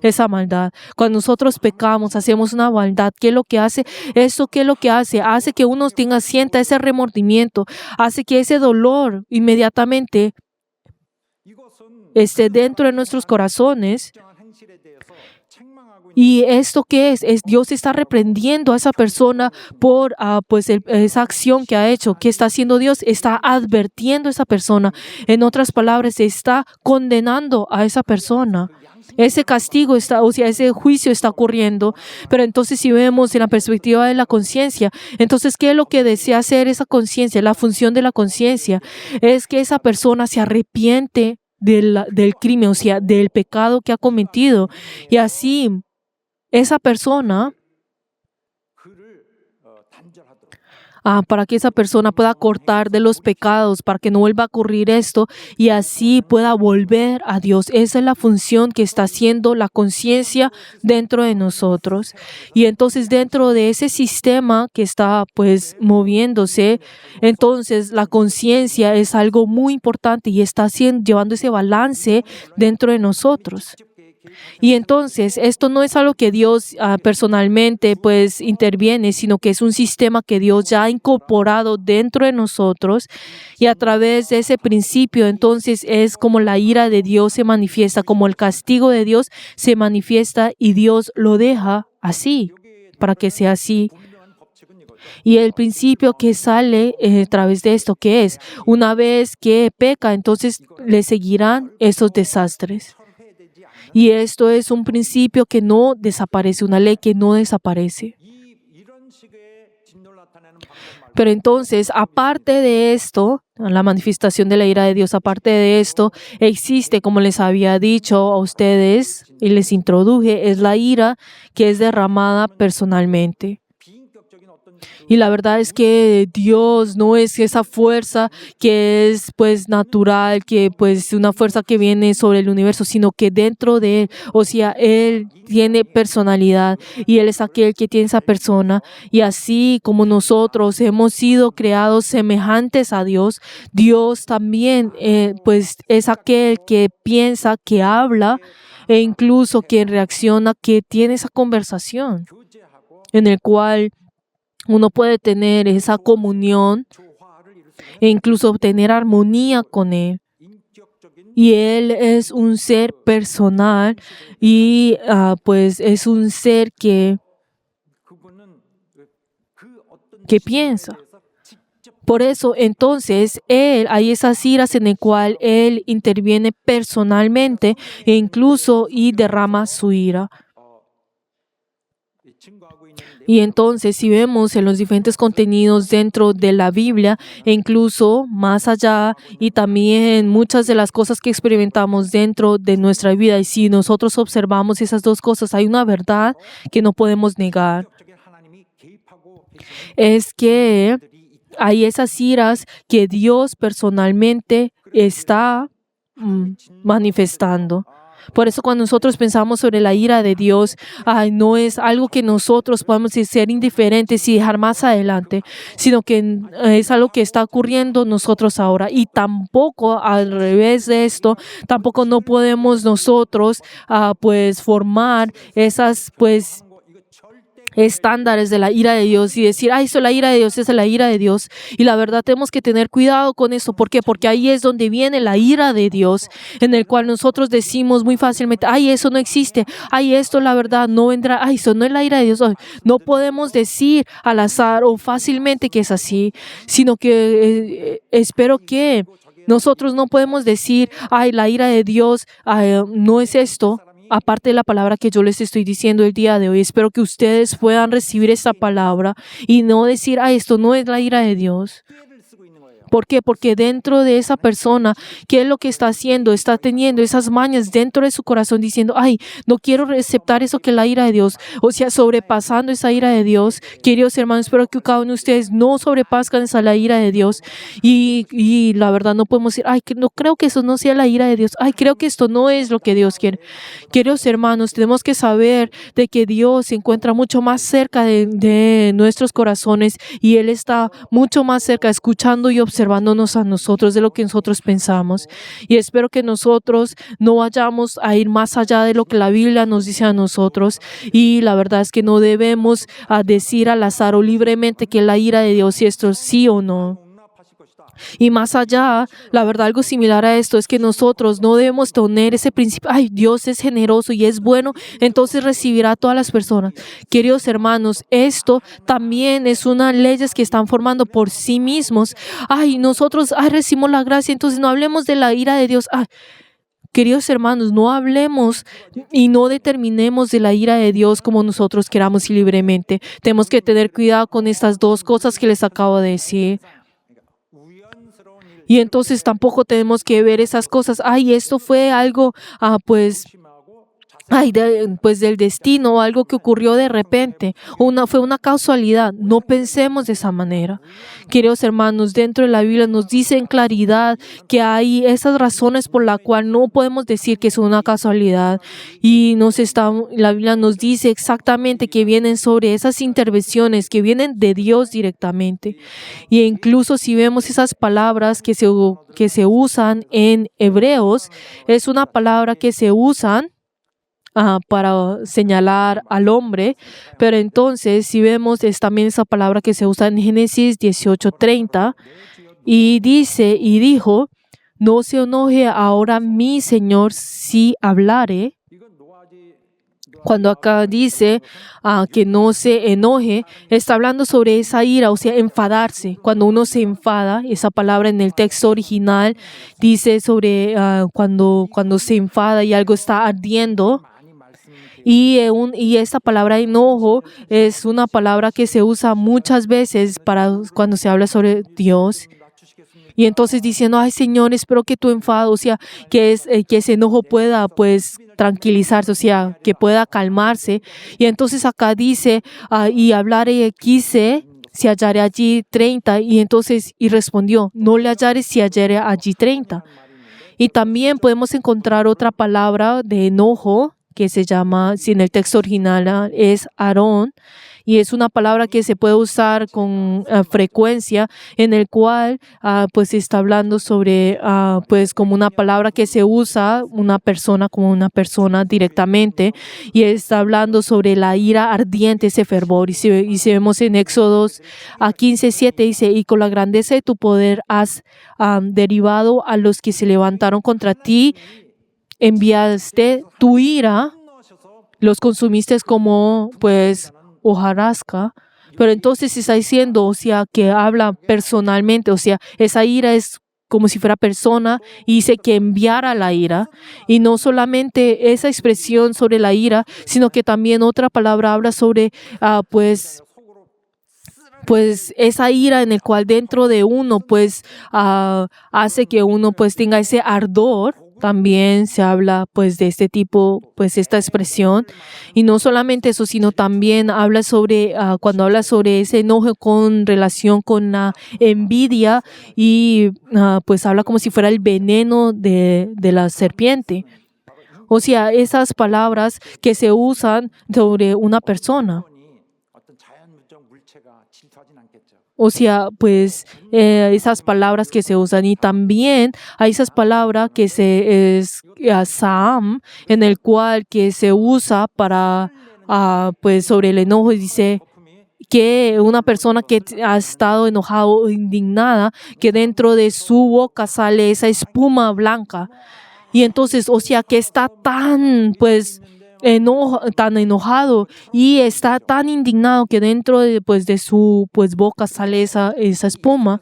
esa maldad. Cuando nosotros pecamos, hacemos una maldad, ¿qué es lo que hace? Eso, ¿qué es lo que hace? Hace que uno sienta ese remordimiento, hace que ese dolor inmediatamente esté dentro de nuestros corazones. ¿Y esto qué es? Dios está reprendiendo a esa persona por esa acción que ha hecho. ¿Qué está haciendo Dios? Está advirtiendo a esa persona. En otras palabras, está condenando a esa persona. Ese castigo ese juicio está ocurriendo. Pero entonces si vemos en la perspectiva de la conciencia, entonces ¿qué es lo que desea hacer esa conciencia? La función de la conciencia es que esa persona se arrepiente del crimen, o sea, del pecado que ha cometido. Y así esa persona, para que esa persona pueda cortar de los pecados, para que no vuelva a ocurrir esto y así pueda volver a Dios. Esa es la función que está haciendo la conciencia dentro de nosotros. Y entonces dentro de ese sistema que está pues moviéndose, entonces la conciencia es algo muy importante y está llevando ese balance dentro de nosotros. Y entonces esto no es algo que Dios personalmente pues interviene, sino que es un sistema que Dios ya ha incorporado dentro de nosotros, y a través de ese principio entonces es como la ira de Dios se manifiesta, como el castigo de Dios se manifiesta, y Dios lo deja así para que sea así. Y el principio que sale a través de esto, ¿qué es? Una vez que peca, entonces le seguirán esos desastres. Y esto es un principio que no desaparece, una ley que no desaparece. Pero entonces, aparte de esto, la manifestación de la ira de Dios, aparte de esto, existe, como les había dicho a ustedes y les introduje, es la ira que es derramada personalmente. Y la verdad es que Dios no es esa fuerza que es pues natural, que pues una fuerza que viene sobre el universo, sino que dentro de Él, o sea, Él tiene personalidad y Él es aquel que tiene esa persona. Y así como nosotros hemos sido creados semejantes a Dios, Dios también pues es aquel que piensa, que habla e incluso quien reacciona, que tiene esa conversación en el cual uno puede tener esa comunión e incluso obtener armonía con Él. Y Él es un ser personal y pues es un ser que piensa. Por eso, entonces, hay esas iras en el cual Él interviene personalmente e incluso y derrama su ira. Y entonces, si vemos en los diferentes contenidos dentro de la Biblia, e incluso más allá, y también muchas de las cosas que experimentamos dentro de nuestra vida, y si nosotros observamos esas dos cosas, hay una verdad que no podemos negar. Es que hay esas iras que Dios personalmente está manifestando. Por eso cuando nosotros pensamos sobre la ira de Dios, no es algo que nosotros podemos ser indiferentes y dejar más adelante, sino que es algo que está ocurriendo nosotros ahora. Y tampoco al revés de esto, tampoco no podemos nosotros pues formar esas pues estándares de la ira de Dios y decir, eso es la ira de Dios, esa es la ira de Dios. Y la verdad tenemos que tener cuidado con eso. ¿Por qué? Porque ahí es donde viene la ira de Dios, en el cual nosotros decimos muy fácilmente, eso no existe, esto la verdad no vendrá, eso no es la ira de Dios. No podemos decir al azar o fácilmente que es así, sino que espero que nosotros no podemos decir, la ira de Dios no es esto. Aparte de la palabra que yo les estoy diciendo el día de hoy, espero que ustedes puedan recibir esta palabra y no decir, esto no es la ira de Dios. ¿Por qué? Porque dentro de esa persona, ¿qué es lo que está haciendo? Está teniendo esas mañas dentro de su corazón diciendo, no quiero aceptar eso que es la ira de Dios. O sea, sobrepasando esa ira de Dios. Queridos hermanos, espero que cada uno de ustedes no sobrepasen esa la ira de Dios. Y la verdad no podemos decir, que no creo que eso no sea la ira de Dios. Creo que esto no es lo que Dios quiere. Queridos hermanos, tenemos que saber de que Dios se encuentra mucho más cerca de nuestros corazones y Él está mucho más cerca, escuchando y observándonos a nosotros de lo que nosotros pensamos. Y espero que nosotros no vayamos a ir más allá de lo que la Biblia nos dice a nosotros. Y la verdad es que no debemos decir al azar o libremente que la ira de Dios, si esto sí o no. Y más allá, la verdad, algo similar a esto es que nosotros no debemos tener ese principio, Dios es generoso y es bueno, entonces recibirá a todas las personas. Queridos hermanos, esto también es unas leyes que están formando por sí mismos. Nosotros recibimos la gracia, entonces no hablemos de la ira de Dios. Queridos hermanos, no hablemos y no determinemos de la ira de Dios como nosotros queramos y libremente. Tenemos que tener cuidado con estas dos cosas que les acabo de decir. Y entonces tampoco tenemos que ver esas cosas. Esto fue algo, pues del destino, algo que ocurrió de repente. Fue una casualidad. No pensemos de esa manera. Queridos hermanos, dentro de la Biblia nos dice en claridad que hay esas razones por las cuales no podemos decir que es una casualidad. Y la Biblia nos dice exactamente que vienen sobre esas intervenciones que vienen de Dios directamente. Y incluso si vemos esas palabras que se usan en Hebreos, es una palabra que se usan para señalar al hombre, pero entonces si vemos es también esa palabra que se usa en Génesis 18:30 y dijo, no se enoje ahora mi Señor si hablare. Cuando acá dice que no se enoje, está hablando sobre esa ira, o sea, enfadarse. Cuando uno se enfada, esa palabra en el texto original dice sobre cuando se enfada y algo está ardiendo. Y esta palabra enojo es una palabra que se usa muchas veces para cuando se habla sobre Dios. Y entonces diciendo, Señor, espero que tu enfado, o sea, que ese enojo pueda pues tranquilizarse, o sea, que pueda calmarse. Y entonces acá dice, y hablaré quise si hallare allí 30, y entonces y respondió, no le hallare si hallare allí 30. Y también podemos encontrar otra palabra de enojo que se llama, si en el texto original es Aarón, y es una palabra que se puede usar con frecuencia, en el cual pues está hablando sobre pues como una palabra que se usa una persona como una persona directamente, y está hablando sobre la ira ardiente, ese fervor. Y si vemos en Éxodos 15:7 dice, y con la grandeza de tu poder has derribado a los que se levantaron contra ti, enviaste tu ira, los consumiste como pues hojarasca. Pero entonces está diciendo, o sea, que habla personalmente, o sea, esa ira es como si fuera persona, y dice que enviara la ira. Y no solamente esa expresión sobre la ira, sino que también otra palabra habla sobre pues esa ira en el cual dentro de uno pues hace que uno pues tenga ese ardor. También se habla pues de este tipo, pues esta expresión. Y no solamente eso, sino también habla sobre, cuando habla sobre ese enojo con relación con la envidia, y pues habla como si fuera el veneno de la serpiente. O sea, esas palabras que se usan sobre una persona. 어떤 자연적 물체가 질투하진 않겠죠. O sea, pues esas palabras que se usan, y también hay esas palabras que es Saam, en el cual que se usa para pues sobre el enojo, y dice que una persona que ha estado enojado o indignada, que dentro de su boca sale esa espuma blanca. Y entonces, o sea, que está tan pues tan enojado y está tan indignado que dentro de su pues boca sale esa espuma.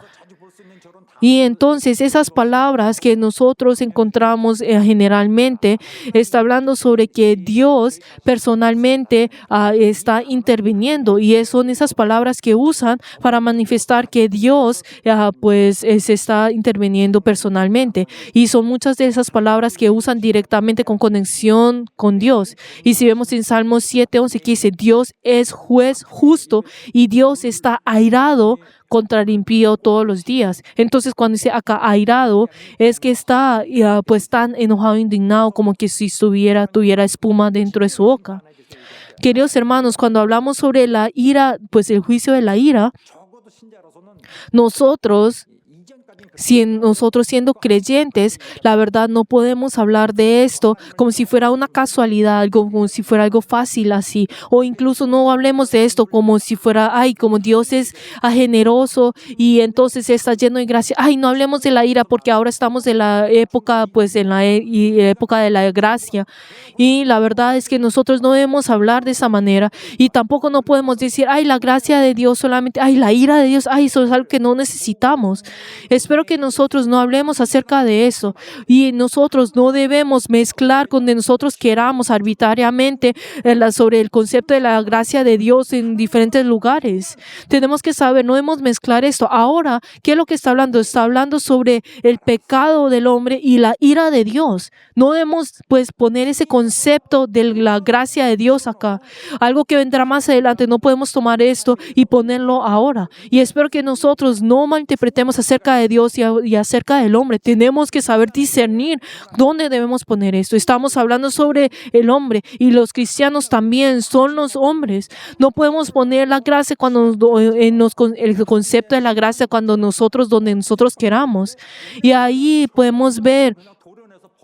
Y entonces esas palabras que nosotros encontramos generalmente está hablando sobre que Dios personalmente está interviniendo, y son esas palabras que usan para manifestar que Dios se está interviniendo personalmente, y son muchas de esas palabras que usan directamente con conexión con Dios. Y si vemos en Salmos 7:11 que dice, Dios es juez justo y Dios está airado contra el impío todos los días. Entonces, cuando dice acá airado, es que está pues tan enojado, indignado, como que si tuviera espuma dentro de su boca. Queridos hermanos, cuando hablamos sobre la ira, pues el juicio de la ira, nosotros siendo creyentes, la verdad no podemos hablar de esto como si fuera una casualidad, como si fuera algo fácil así, o incluso no hablemos de esto como si fuera, como Dios es generoso y entonces está lleno de gracia. No hablemos de la ira porque ahora estamos en la época, pues en la época de la gracia, y la verdad es que nosotros no debemos hablar de esa manera, y tampoco no podemos decir, la gracia de Dios solamente, la ira de Dios, eso es algo que no necesitamos. Espero que nosotros no hablemos acerca de eso, y nosotros no debemos mezclar con de nosotros queramos arbitrariamente sobre el concepto de la gracia de Dios en diferentes lugares. Tenemos que saber, no debemos mezclar esto. Ahora, ¿qué es lo que está hablando? Está hablando sobre el pecado del hombre y la ira de Dios. No debemos pues poner ese concepto de la gracia de Dios acá. Algo que vendrá más adelante, no podemos tomar esto y ponerlo ahora. Y espero que nosotros no malinterpretemos acerca de Dios y acerca del hombre. Tenemos que saber discernir dónde debemos poner esto. Estamos hablando sobre el hombre, y los cristianos también son los hombres. No podemos poner la gracia el concepto de la gracia donde nosotros queramos. Y ahí podemos ver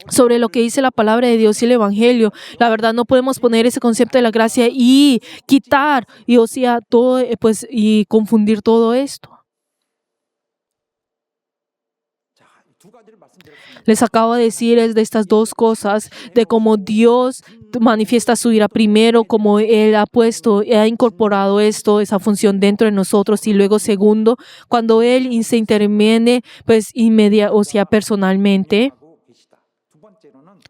sobre lo que dice la palabra de Dios y el Evangelio. La verdad, no podemos poner ese concepto de la gracia y quitar todo y confundir todo esto. Les acabo de decir de estas dos cosas, de cómo Dios manifiesta su ira primero, como Él ha incorporado esa función dentro de nosotros, y luego segundo, cuando Él se interviene, pues personalmente.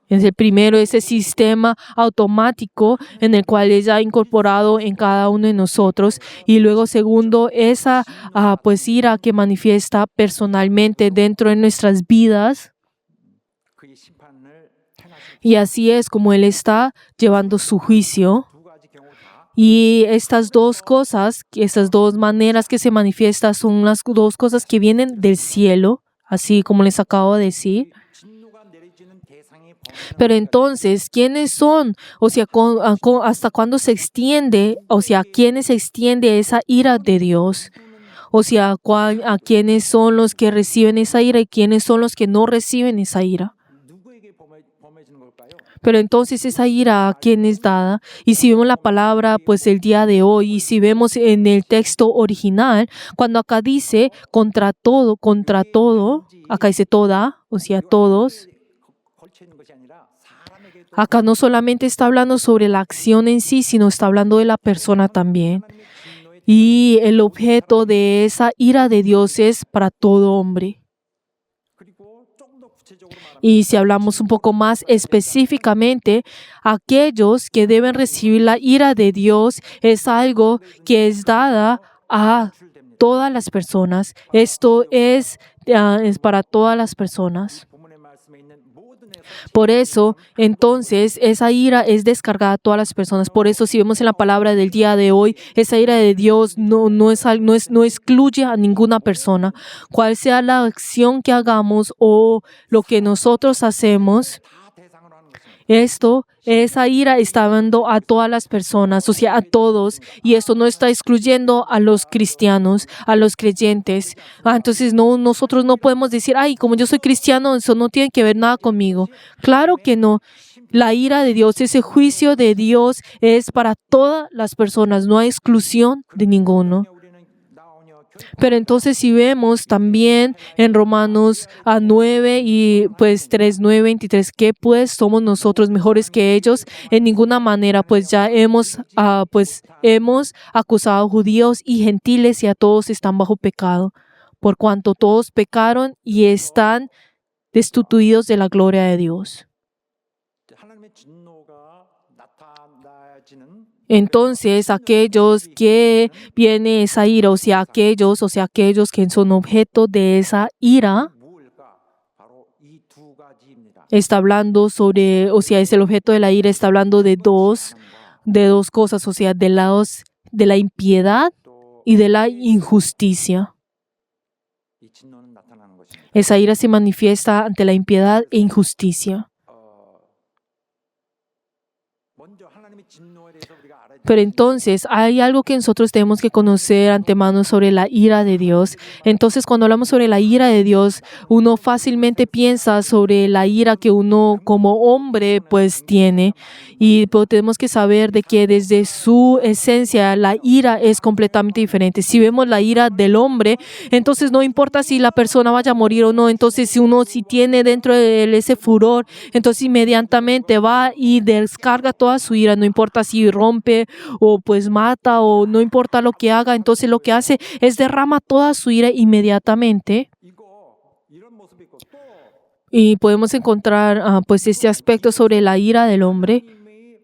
Es el primero, ese sistema automático en el cual ella ha incorporado en cada uno de nosotros. Y luego, segundo, esa ira que manifiesta personalmente dentro de nuestras vidas. Y así es como Él está llevando su juicio. Y estas dos cosas, estas dos maneras que se manifiestan son las dos cosas que vienen del cielo, así como les acabo de decir. 진노가 내려지는 대상이 Pero entonces, ¿quiénes son? O sea, ¿hasta cuándo se extiende? O sea, ¿a quiénes se extiende esa ira de Dios? O sea, ¿a quiénes son los que reciben esa ira y quiénes son los que no reciben esa ira? 누구에게 범해지는 걸까요? Pero entonces esa ira, ¿a quién es dada? Y si vemos la palabra, pues el día de hoy, y si vemos en el texto original, cuando acá dice contra todo, acá dice toda, o sea, todos. 걸쳐 있는 것이 아니라 사람에게 또 Acá no solamente está hablando sobre la acción en sí, sino está hablando de la persona también. Y el objeto de esa ira de Dios es para todo hombre. 그리고 조금 더 구체적으로 말하면 Y si hablamos un poco más específicamente, aquellos que deben recibir la ira de Dios es algo que es dada a todas las personas. Esto es para todas las personas. 본문의 말씀에 있는 모든 Por eso, entonces, esa ira es descargada a todas las personas. Por eso, si vemos en la palabra del día de hoy, esa ira de Dios no excluye a ninguna persona. Cual sea la acción que hagamos o lo que nosotros hacemos, 다 대상으로 하는 것입니다. esa ira está dando a todas las personas, o sea, a todos, y esto no está excluyendo a los cristianos, a los creyentes. Entonces, nosotros no podemos decir, ay, como yo soy cristiano, eso no tiene que ver nada conmigo. Claro que no. La ira de Dios, ese juicio de Dios es para todas las personas, no hay exclusión de ninguno. 우리는 나오냐 Pero entonces si vemos también en Romanos 9 y pues 3, 9, 23, que pues somos nosotros mejores que ellos, en ninguna manera, pues ya hemos acusado a judíos y gentiles y a todos están bajo pecado, por cuanto todos pecaron y están destituidos de la gloria de Dios. 하나님의 진노가 나타나지는 Entonces, aquellos que viene esa ira, o sea, aquellos que son objeto de esa ira, 무엇일까? 바로 이 두 가지입니다. está hablando sobre, o sea, es el objeto de la ira, está hablando de dos cosas, o sea, de la impiedad y de la injusticia. 이 진노는 나타나는 것입니다. Esa ira se manifiesta ante la impiedad e injusticia. 먼저 하나님의 진노에 대해서 우리가 알아야 Pero entonces hay algo que nosotros tenemos que conocer antemano sobre la ira de Dios. Entonces cuando hablamos sobre la ira de Dios, uno fácilmente piensa sobre la ira que uno como hombre pues tiene. Y pues, tenemos que saber de que desde su esencia la ira es completamente diferente. Si vemos la ira del hombre, entonces no importa si la persona vaya a morir o no. Entonces si tiene dentro de él ese furor, entonces inmediatamente va y descarga toda su ira. No importa si rompe o pues mata o no importa lo que haga, entonces lo que hace es derrama toda su ira inmediatamente. 이런 모습이 있고 또 Y podemos encontrar pues este aspecto sobre la ira del hombre. 하나님이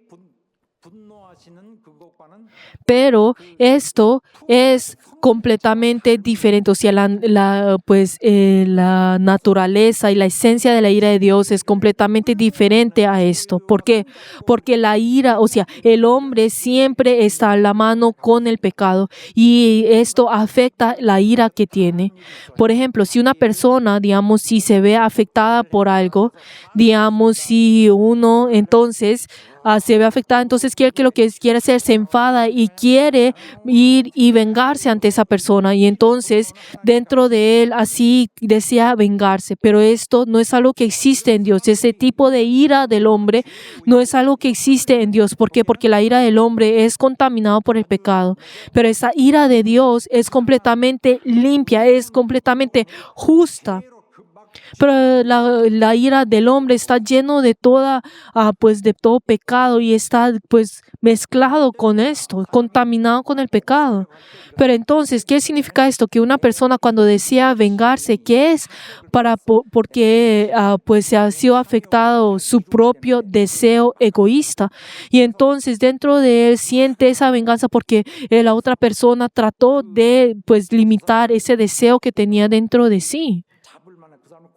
분노하시는 그것과는 Pero esto es completamente diferente. O sea, la naturaleza y la esencia de la ira de Dios es completamente diferente a esto. ¿Por qué? Porque la ira, o sea, el hombre siempre está a la mano con el pecado y esto afecta la ira que tiene. Por ejemplo, si una persona, digamos, si se ve afectada por algo, digamos, si uno entonces se ve afectada, entonces lo que quiere hacer se enfada y quiere ir y vengarse ante esa persona y entonces dentro de él así desea vengarse, pero esto no es algo que existe en Dios. Ese tipo de ira del hombre no es algo que existe en Dios. ¿Por qué? Porque la ira del hombre es contaminado por el pecado, pero esa ira de Dios es completamente limpia, es completamente justa. Pero la ira del hombre está lleno de de todo pecado y está pues mezclado con esto, contaminado con el pecado. Pero entonces, ¿qué significa esto? Que una persona cuando desea vengarse, ¿qué es? Porque pues se ha sido afectado su propio deseo egoísta. Y entonces dentro de él siente esa venganza porque la otra persona trató de pues limitar ese deseo que tenía dentro de sí. 잡을 만한 그 사람을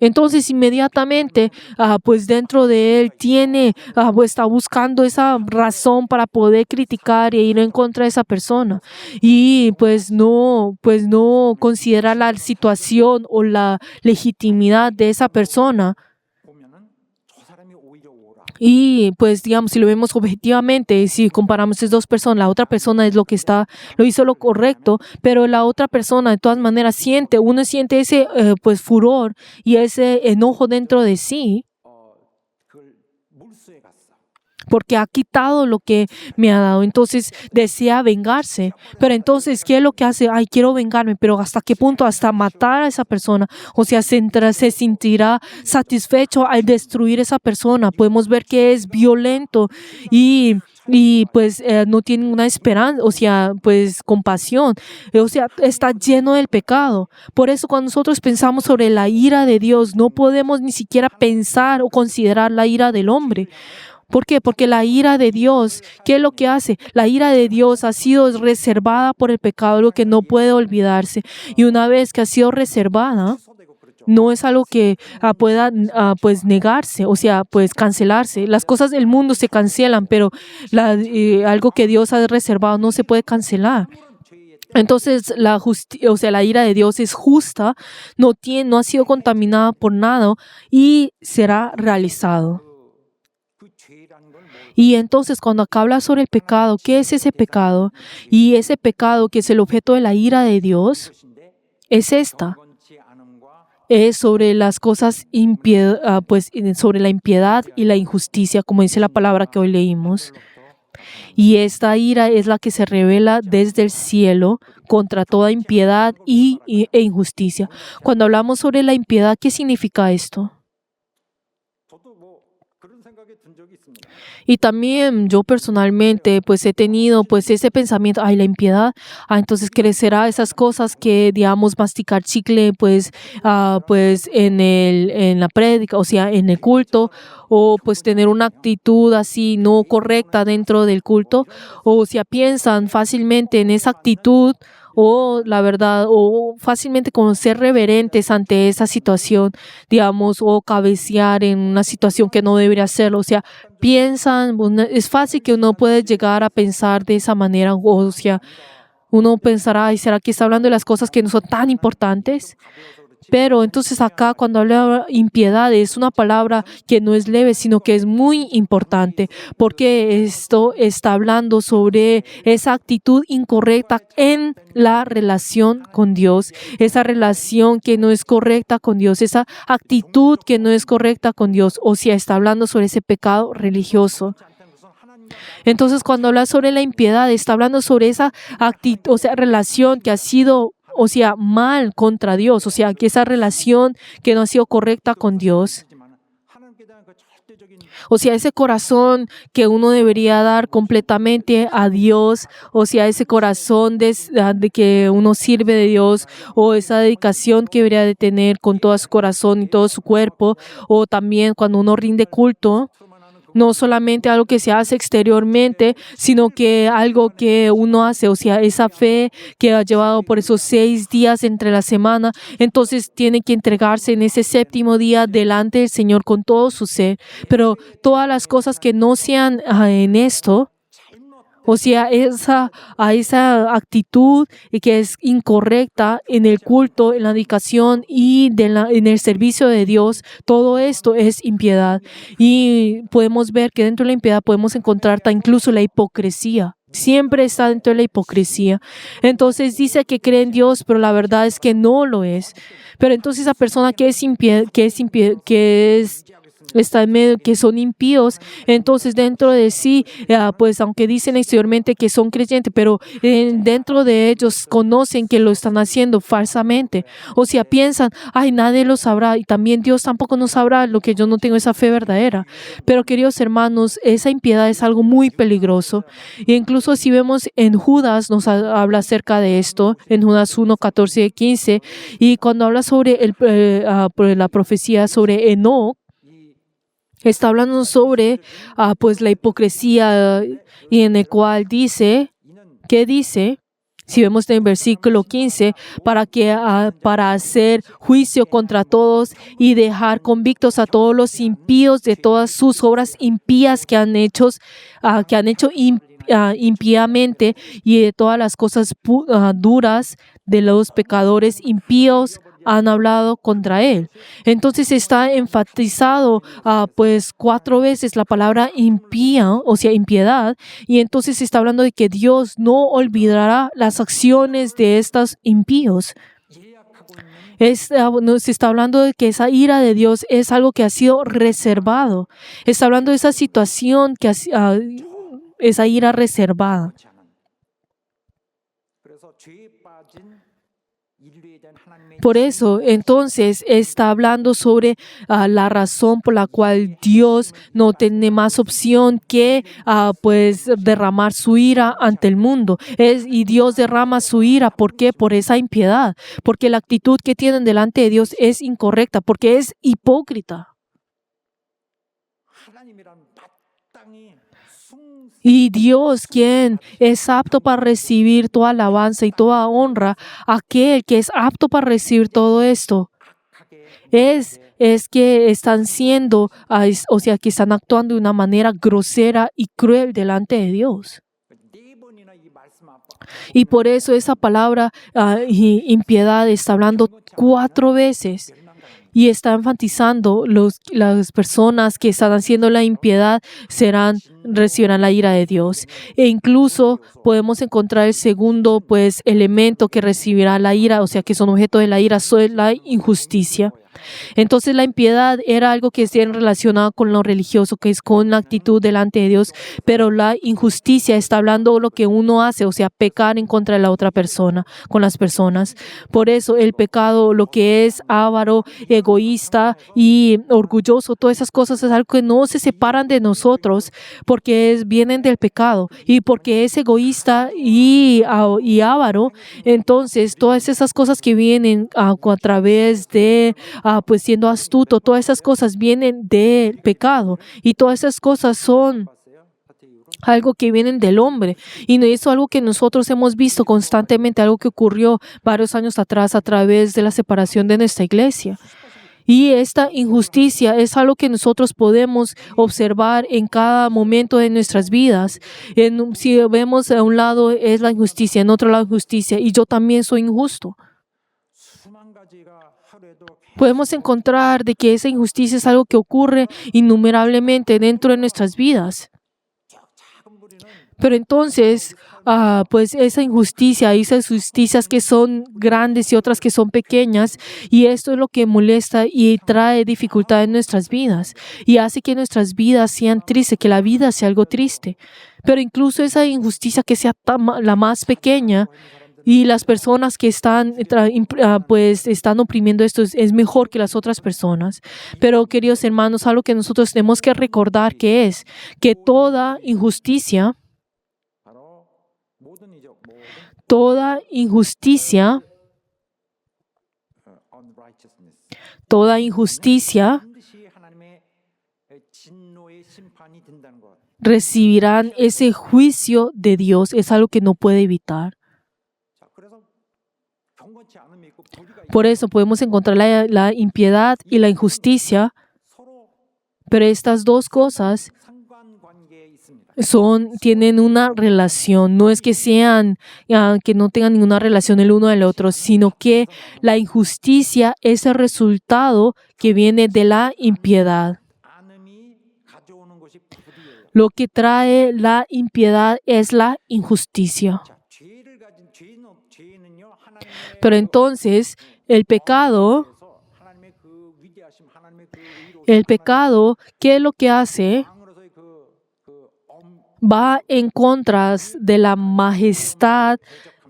Entonces inmediatamente, pues dentro de él tiene, pues está buscando esa razón para poder criticar e ir en contra de esa persona. Y pues no considera la situación o la legitimidad de esa persona. 보면은 저 사람이 오히려 오라. Y pues digamos, si lo vemos objetivamente, si comparamos esas dos personas, la otra persona es lo hizo lo correcto, pero la otra persona de todas maneras uno siente ese pues furor y ese enojo dentro de sí, 그걸 물수에 갔어. porque ha quitado lo que me ha dado. Entonces desea vengarse. Pero entonces, ¿qué es lo que hace? Ay, quiero vengarme, pero ¿hasta qué punto? Hasta matar a esa persona. O sea, se sentirá satisfecho al destruir a esa persona. Podemos ver que es violento y pues no tiene una esperanza, o sea, pues compasión. O sea, está lleno del pecado. Por eso cuando nosotros pensamos sobre la ira de Dios, no podemos ni siquiera pensar o considerar la ira del hombre. ¿Por qué? Porque la ira de Dios, ¿qué es lo que hace? La ira de Dios ha sido reservada por el pecado, algo que no puede olvidarse. Y una vez que ha sido reservada, no es algo que pueda pues negarse, o sea, pues cancelarse. Las cosas del mundo se cancelan, pero algo que Dios ha reservado no se puede cancelar. Entonces la ira de Dios es justa, no ha sido contaminada por nada y será realizado. Y entonces cuando acá habla sobre el pecado, ¿qué es ese pecado? Y ese pecado que es el objeto de la ira de Dios es esta. Es sobre las cosas sobre la impiedad y la injusticia, como dice la palabra que hoy leímos. Y esta ira es la que se revela desde el cielo contra toda impiedad e injusticia. Cuando hablamos sobre la impiedad, ¿qué significa esto? 저도 뭐 그런 생각이 든 적이 있습니다. Y también yo personalmente pues he tenido pues ese pensamiento, ay, la impiedad, entonces crecerá esas cosas que digamos masticar chicle pues en la prédica, o sea, en el culto, o pues tener una actitud así no correcta dentro del culto, o si piensan fácilmente en esa actitud, o la verdad, o fácilmente como ser reverentes ante esa situación, digamos, o cabecear en una situación que no debería hacerlo. O sea, es fácil que uno puede llegar a pensar de esa manera, o sea, uno pensará, ay, ¿será que está hablando de las cosas que no son tan importantes? Pero entonces acá cuando habla de impiedad es una palabra que no es leve, sino que es muy importante, porque esto está hablando sobre esa actitud incorrecta en la relación con Dios, esa relación que no es correcta con Dios, esa actitud que no es correcta con Dios, o sea, está hablando sobre ese pecado religioso. Entonces cuando habla sobre la impiedad, está hablando sobre esa actitud, o sea, relación que ha sido, o sea, mal contra Dios, o sea, que esa relación que no ha sido correcta con Dios, o sea, ese corazón que uno debería dar completamente a Dios, o sea, ese corazón de que uno sirve de Dios, o esa dedicación que debería de tener con todo su corazón y todo su cuerpo, o también cuando uno rinde culto, no solamente algo que se hace exteriormente, sino que algo que uno hace, o sea, esa fe que ha llevado por esos 6 días entre la semana, entonces tiene que entregarse en ese 7º día delante del Señor con todo su ser. Pero todas las cosas que no sean en esto, o sea, esa actitud que es incorrecta en el culto, en la dedicación y en el servicio de Dios, todo esto es impiedad. Y podemos ver que dentro de la impiedad podemos encontrar incluso la hipocresía. Siempre está dentro de la hipocresía. Entonces dice que cree en Dios, pero la verdad es que no lo es. Pero entonces esa persona que está en medio, que son impíos, entonces dentro de sí, pues aunque dicen exteriormente que son creyentes, pero dentro de ellos conocen que lo están haciendo falsamente. O sea, piensan, ay, nadie lo sabrá y también Dios tampoco nos sabrá, lo que yo no tengo esa fe verdadera. Pero queridos hermanos, esa impiedad es algo muy peligroso. E incluso si vemos en Judas, nos habla acerca de esto, en Judas 1, 14 y 15, y cuando habla sobre la profecía sobre Enoc, está hablando sobre pues la hipocresía y en el cual dice, ¿qué dice? Si vemos en el versículo 15, para hacer juicio contra todos y dejar convictos a todos los impíos de todas sus obras impías que han hecho impíamente, y de todas las cosas duras de los pecadores impíos han hablado contra él. Entonces está enfatizado pues 4 veces la palabra impía, o sea, impiedad, y entonces está hablando de que Dios no olvidará las acciones de estos impíos. Se está hablando de que esa ira de Dios es algo que ha sido reservado. Está hablando de esa situación esa ira reservada. Por eso, entonces, está hablando sobre la razón por la cual Dios no tiene más opción que pues derramar su ira ante el mundo. Y Dios derrama su ira, ¿por qué? Por esa impiedad. Porque la actitud que tienen delante de Dios es incorrecta, porque es hipócrita. Y Dios, quien es apto para recibir toda alabanza y toda honra, aquel que es apto para recibir todo esto, es que están siendo, o sea, que están actuando de una manera grosera y cruel delante de Dios. Y por eso esa palabra impiedad está hablando 4 veces. Y está enfatizando las personas que están haciendo la impiedad recibirán la ira de Dios. E incluso podemos encontrar el segundo pues elemento que recibirá la ira, o sea que son objeto de la ira, es la injusticia. Entonces la impiedad era algo que está relacionado con lo religioso, que es con la actitud delante de Dios, pero la injusticia está hablando de lo que uno hace, o sea, pecar en contra de la otra persona, con las personas. Por eso el pecado, lo que es avaro, egoísta y orgulloso, todas esas cosas es algo que no se separan de nosotros, porque vienen del pecado, y porque es egoísta y avaro. Entonces todas esas cosas que vienen a través de pues siendo astuto, todas esas cosas vienen del pecado, y todas esas cosas son algo que vienen del hombre, y no es algo que nosotros hemos visto constantemente, algo que ocurrió varios años atrás a través de la separación de nuestra iglesia. Y esta injusticia es algo que nosotros podemos observar en cada momento de nuestras vidas. Si vemos a un lado es la injusticia, en otro lado injusticia, y yo también soy injusto. Podemos encontrar de que esa injusticia es algo que ocurre innumerablemente dentro de nuestras vidas. Pero entonces, pues esa injusticia, esas justicias que son grandes y otras que son pequeñas, y esto es lo que molesta y trae dificultad en nuestras vidas, y hace que nuestras vidas sean tristes, que la vida sea algo triste. Pero incluso esa injusticia que sea la más pequeña, y las personas que están oprimiendo esto es mejor que las otras personas. Pero, queridos hermanos, algo que nosotros tenemos que recordar es que toda injusticia recibirán ese juicio de Dios. Es algo que no puede evitar. Por eso podemos encontrar la impiedad y la injusticia, pero estas dos cosas tienen una relación. No es que que no tengan ninguna relación el uno del otro, sino que la injusticia es el resultado que viene de la impiedad. Lo que trae la impiedad es la injusticia. Pero entonces, el pecado, ¿qué es lo que hace? Va en contra de la majestad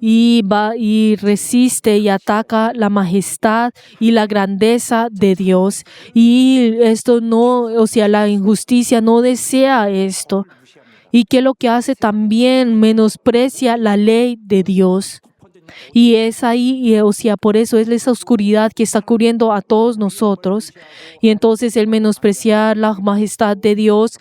y resiste y ataca la majestad y la grandeza de Dios. Y esto la injusticia no desea esto. ¿Y qué es lo que hace? También menosprecia la ley de Dios. Y es ahí, o sea, por eso es esa oscuridad que está cubriendo a todos nosotros. Y entonces el menospreciar la majestad de Dios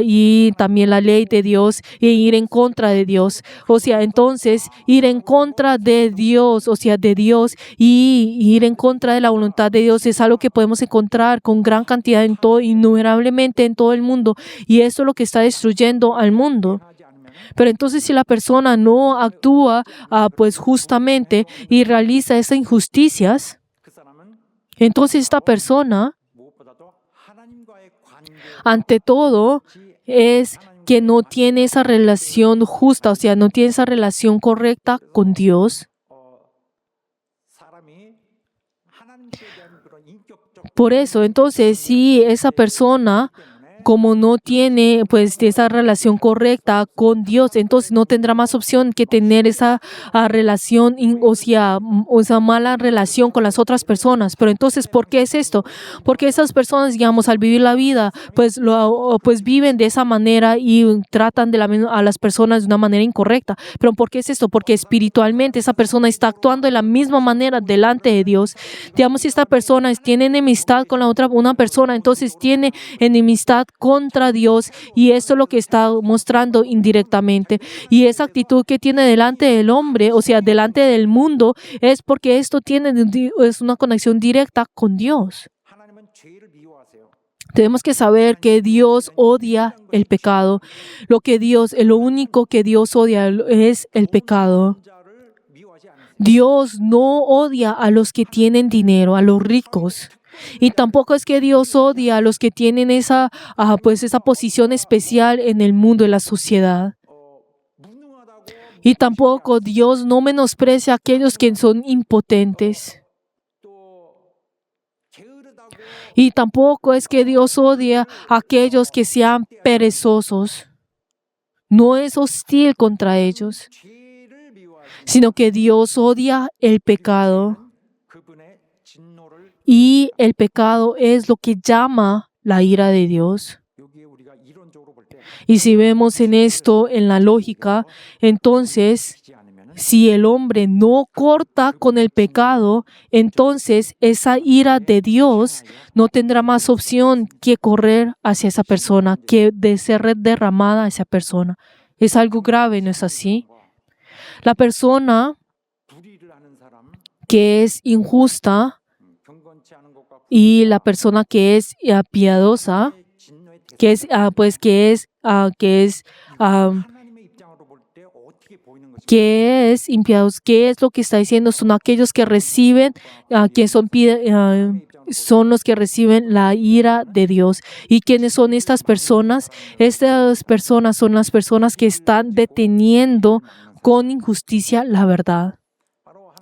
y también la ley de Dios e ir en contra de Dios. O sea, entonces ir en contra de Dios, o sea, de Dios y ir en contra de la voluntad de Dios es algo que podemos encontrar con gran cantidad en todo, innumerablemente en todo el mundo. Y esto es lo que está destruyendo al mundo. Pero entonces si la persona no actúa pues justamente y realiza esas injusticias, 그 사람은 entonces esta persona 무엇보다도 하나님과의 관계 ante todo es que no tiene esa relación justa, o sea, no tiene esa relación correcta con Dios. 사람이 하나님께 대한 그런 인격적 Por eso, entonces, si esa persona como no tiene pues esa relación correcta con Dios, entonces no tendrá más opción que tener esa relación, o sea, esa mala relación con las otras personas. Pero entonces, ¿por qué es esto? Porque esas personas, digamos, al vivir la vida, pues pues viven de esa manera y tratan a las personas de una manera incorrecta. Pero ¿por qué es esto? Porque espiritualmente esa persona está actuando de la misma manera delante de Dios. Digamos, si esta persona tiene enemistad con una persona, entonces tiene enemistad contra Dios, y esto es lo que está mostrando indirectamente. Y esa actitud que tiene delante del hombre, o sea, delante del mundo, es porque esto es una conexión directa con Dios. 하나님은 죄를 미워하세요. Tenemos que saber que Dios odia el pecado. Lo único que Dios odia es el pecado. 자를 미워하지 않으세요. Dios no odia a los que tienen dinero, a los ricos. Y tampoco es que Dios odia a los que tienen esa posición especial en el mundo, en la sociedad. 무능하다고 Y tampoco Dios no menosprecia a aquellos que son impotentes. 또 게으르다고 Y tampoco es que Dios odia a aquellos que sean perezosos. No es hostil contra ellos, 죄를 미워하시는 sino que Dios odia el pecado. 그분의 진노를 Y el pecado es lo que llama la ira de Dios. 여기에 우리가 이론적으로 볼 때 Y si vemos en esto, en la lógica, entonces, 지지 않으면 si el hombre no corta con el pecado, entonces esa ira de Dios no tendrá más opción que correr hacia esa persona, que de ser derramada a esa persona. Es algo grave, ¿no es así? La persona 불의를 하는 사람, que es injusta 경건치 않은 것과 y la persona que es piadosa, 진노의 대상, que es 하나님의 입장으로 볼 때 어떻게 보이는 것입니까? que es impíos, ¿qué es lo que está diciendo? Son aquellos que reciben, son los que reciben la ira de Dios. ¿Y quiénes son estas personas? Estas personas son las personas que están deteniendo con injusticia la verdad.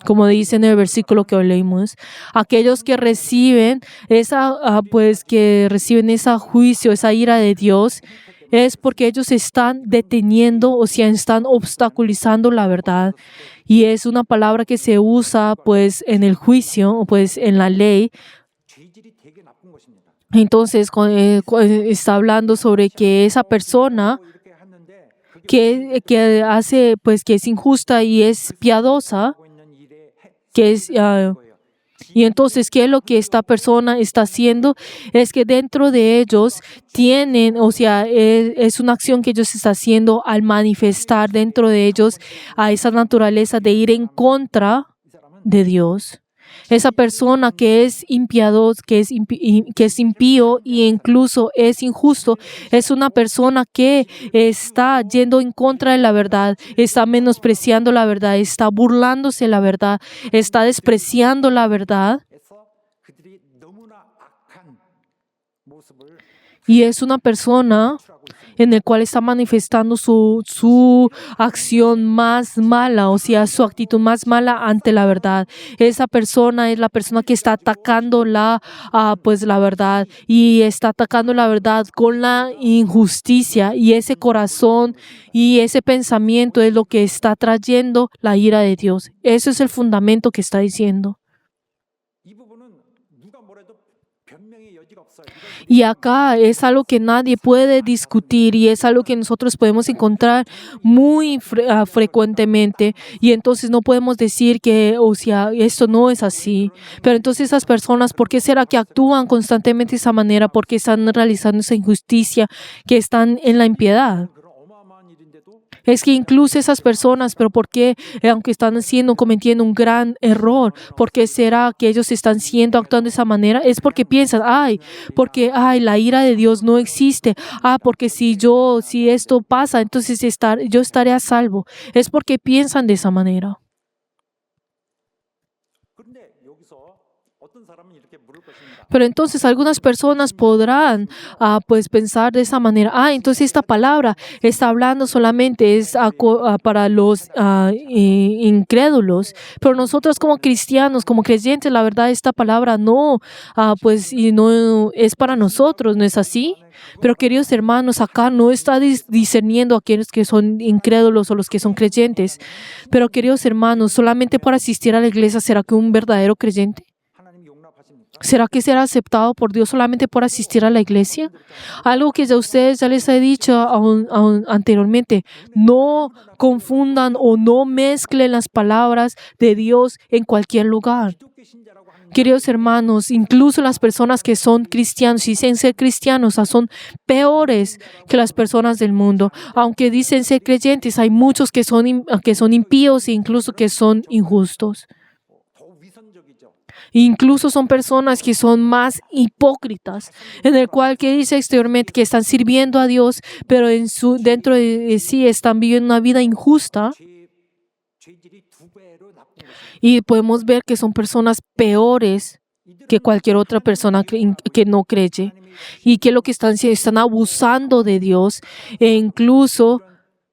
Como dice en el versículo que hoy leímos, aquellos que reciben esa juicio, esa ira de Dios, es porque ellos están deteniendo, o sea, están obstaculizando la verdad. Y es una palabra que se usa pues en el juicio, o pues en la ley. 죄질이 되게 나쁜 것입니다. Entonces está hablando sobre que esa persona 이렇게 했는데 그게 que hace pues que es injusta y es piadosa, 하고 있는 일에 que es 거예요. y entonces, ¿qué es lo que esta persona está haciendo? Es que dentro de ellos tienen, o sea, es una acción que ellos están haciendo al manifestar dentro de ellos a esa naturaleza de ir en contra de Dios. Esa persona que es impiadoso, que es impío e incluso es injusto, es una persona que está yendo en contra de la verdad, está menospreciando la verdad, está burlándose de la verdad, está despreciando la verdad. 그래서 그들이 너무나 악한 모습을 Y es una persona en el cual está manifestando su acción más mala, o sea, su actitud más mala ante la verdad. Esa persona es la persona que está atacando la verdad, y está atacando la verdad con la injusticia, y ese corazón y ese pensamiento es lo que está trayendo la ira de Dios. Eso es el fundamento que está diciendo. 이 부분은 누가 뭐래도 변명의 여지가 없습니다. Y acá es algo que nadie puede discutir y es algo que nosotros podemos encontrar muy frecuentemente. Y entonces no podemos decir que, o sea, esto no es así. Pero entonces esas personas, ¿por qué será que actúan constantemente de esa manera? ¿Por qué están realizando esa injusticia? Que están en la impiedad. 그런 어마어마한 일인데도 Es que incluso esas personas, pero ¿por qué, aunque están cometiendo un gran error, por qué será que ellos están actuando de esa manera? Es porque piensan, porque la ira de Dios no existe. Porque si esto pasa, entonces yo estaré a salvo. Es porque piensan de esa manera. 그런데 여기서 어떤 사람은 이렇게 물을 것입니다. Pero entonces algunas personas podrán pues pensar de esa manera. Entonces esta palabra está hablando solamente para los incrédulos. Pero nosotros como cristianos, como creyentes, la verdad esta palabra no, pues y no es para nosotros, ¿no es así? Pero queridos hermanos, acá no está discerniendo a aquellos que son incrédulos o los que son creyentes. Pero queridos hermanos, solamente por asistir a la iglesia, ¿será que un verdadero creyente? 하나님이 용납하십니까? ¿Será que será aceptado por Dios solamente por asistir a la iglesia? Algo que ya les he dicho anteriormente. No confundan o no mezclen las palabras de Dios en cualquier lugar. 기독교 신자라고 하는 Queridos hermanos, incluso las personas que son cristianos y dicen ser cristianos son peores que las personas del mundo. Aunque dicen ser creyentes, hay muchos que son impíos e incluso que son injustos. 더 위선적이죠. Incluso son personas que son más hipócritas, en el cual que dice exteriormente que están sirviendo a Dios, pero dentro de sí están viviendo una vida injusta. 죄질이 두 배로 나쁜 것입니다. Y podemos ver que son personas peores que cualquier otra persona que no cree. Y que lo que están haciendo, están abusando de Dios. E incluso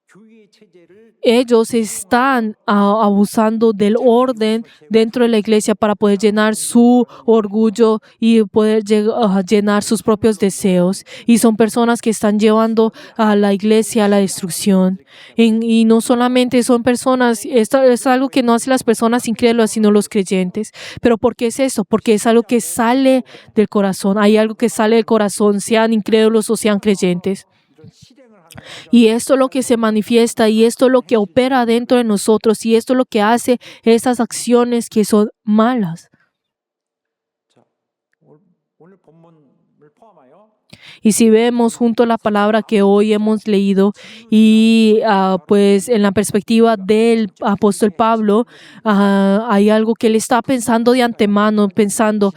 교회의 체제를 ellos están abusando del orden dentro de la iglesia para poder llenar su orgullo y poder llenar sus propios deseos. Y son personas que están llevando a la iglesia a la destrucción. Y no solamente son personas, esto es algo que no hacen las personas incrédulas, sino los creyentes. ¿Pero por qué es eso? Porque es algo que sale del corazón. Hay algo que sale del corazón, sean incrédulos o sean creyentes. 이런 실행을 하는 Y esto es lo que se manifiesta y esto es lo que opera dentro de nosotros y esto es lo que hace esas acciones que son malas. 자, 오늘 본문을 포함하여 Y si vemos junto a la palabra que hoy hemos leído y pues en la perspectiva del apóstol Pablo, hay algo que él está pensando de antemano, pensando,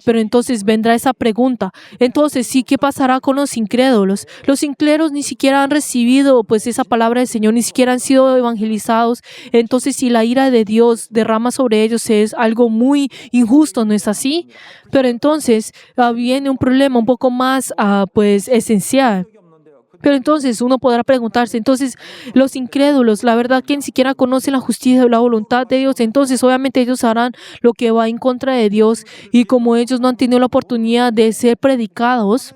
pero entonces vendrá esa pregunta. Entonces, sí, ¿qué pasará con los incrédulos? Los incrédulos ni siquiera han recibido pues esa palabra del Señor, ni siquiera han sido evangelizados. Entonces, si la ira de Dios derrama sobre ellos es algo muy injusto, ¿no es así? Pero entonces viene un problema un poco más pues esencial. Pero entonces uno podrá preguntarse, entonces los incrédulos, la verdad que ni siquiera conocen la justicia o la voluntad de Dios, entonces obviamente ellos harán lo que va en contra de Dios y como ellos no han tenido la oportunidad de ser predicados,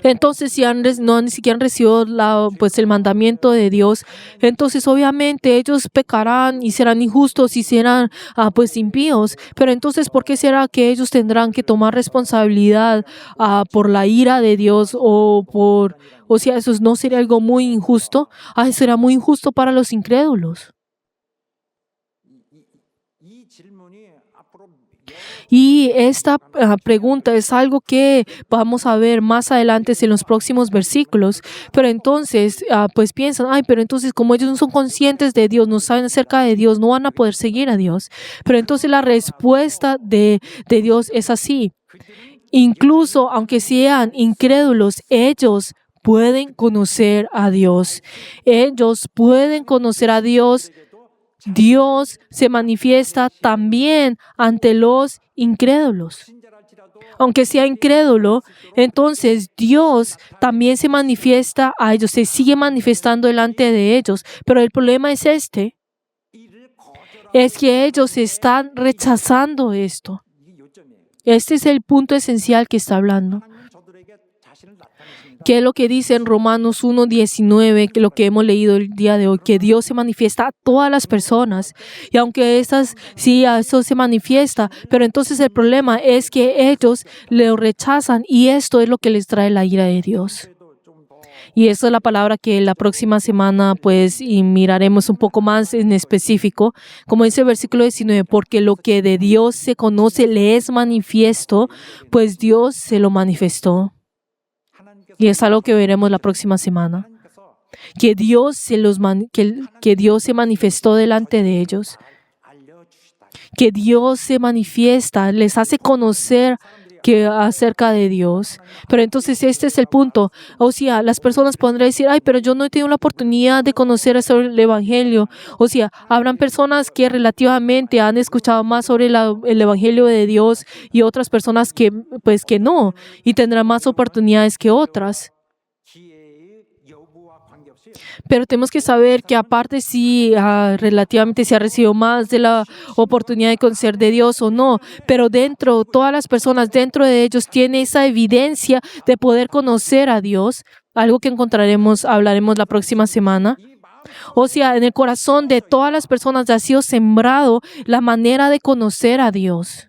entonces si ni siquiera han recibido pues el mandamiento de Dios, entonces obviamente ellos pecarán y serán injustos y serán pues impíos. Pero entonces ¿por qué será que ellos tendrán que tomar responsabilidad por la ira de Dios o sea, eso no sería algo muy injusto? Será muy injusto para los incrédulos. 이 질문이 앞으로 Y esta pregunta es algo que vamos a ver más adelante en los próximos versículos. Pero entonces, pues piensan, pero entonces como ellos no son conscientes de Dios, no saben acerca de Dios, no van a poder seguir a Dios. Pero entonces la respuesta de Dios es así. Incluso aunque sean incrédulos, ellos pueden conocer a Dios. Ellos pueden conocer a Dios. Dios se manifiesta también ante los incrédulos. Aunque sea incrédulo, entonces Dios también se manifiesta a ellos, se sigue manifestando delante de ellos. Pero el problema es es que ellos están rechazando esto. 이게 요점이에요. Este es el punto esencial que está hablando. 하나님 저들에게 ¿Qué es lo que dice en Romanos 1:19, que lo que hemos leído el día de hoy? Que Dios se manifiesta a todas las personas. Y aunque sí, a eso se manifiesta, pero entonces el problema es que ellos lo rechazan y esto es lo que les trae la ira de Dios. Y esa es la palabra que la próxima semana pues y miraremos un poco más en específico, como dice el versículo 19, porque lo que de Dios se conoce le es manifiesto, pues Dios se lo manifestó. Y es algo que veremos la próxima semana. Que Dios que Dios se manifestó delante de ellos. Que Dios se manifiesta, les hace conocer acerca de Dios. Pero entonces este es el punto. O sea, las personas podrán decir, ay, pero yo no he tenido la oportunidad de conocer sobre el Evangelio. O sea, habrán personas que relativamente han escuchado más sobre el Evangelio de Dios y otras personas que no, y tendrán más oportunidades que otras. Pero tenemos que saber que aparte si relativamente se ha recibido más de la oportunidad de conocer de Dios o no, pero todas las personas dentro de ellos tienen esa evidencia de poder conocer a Dios, algo que hablaremos la próxima semana. O sea, en el corazón de todas las personas ha sido sembrado la manera de conocer a Dios.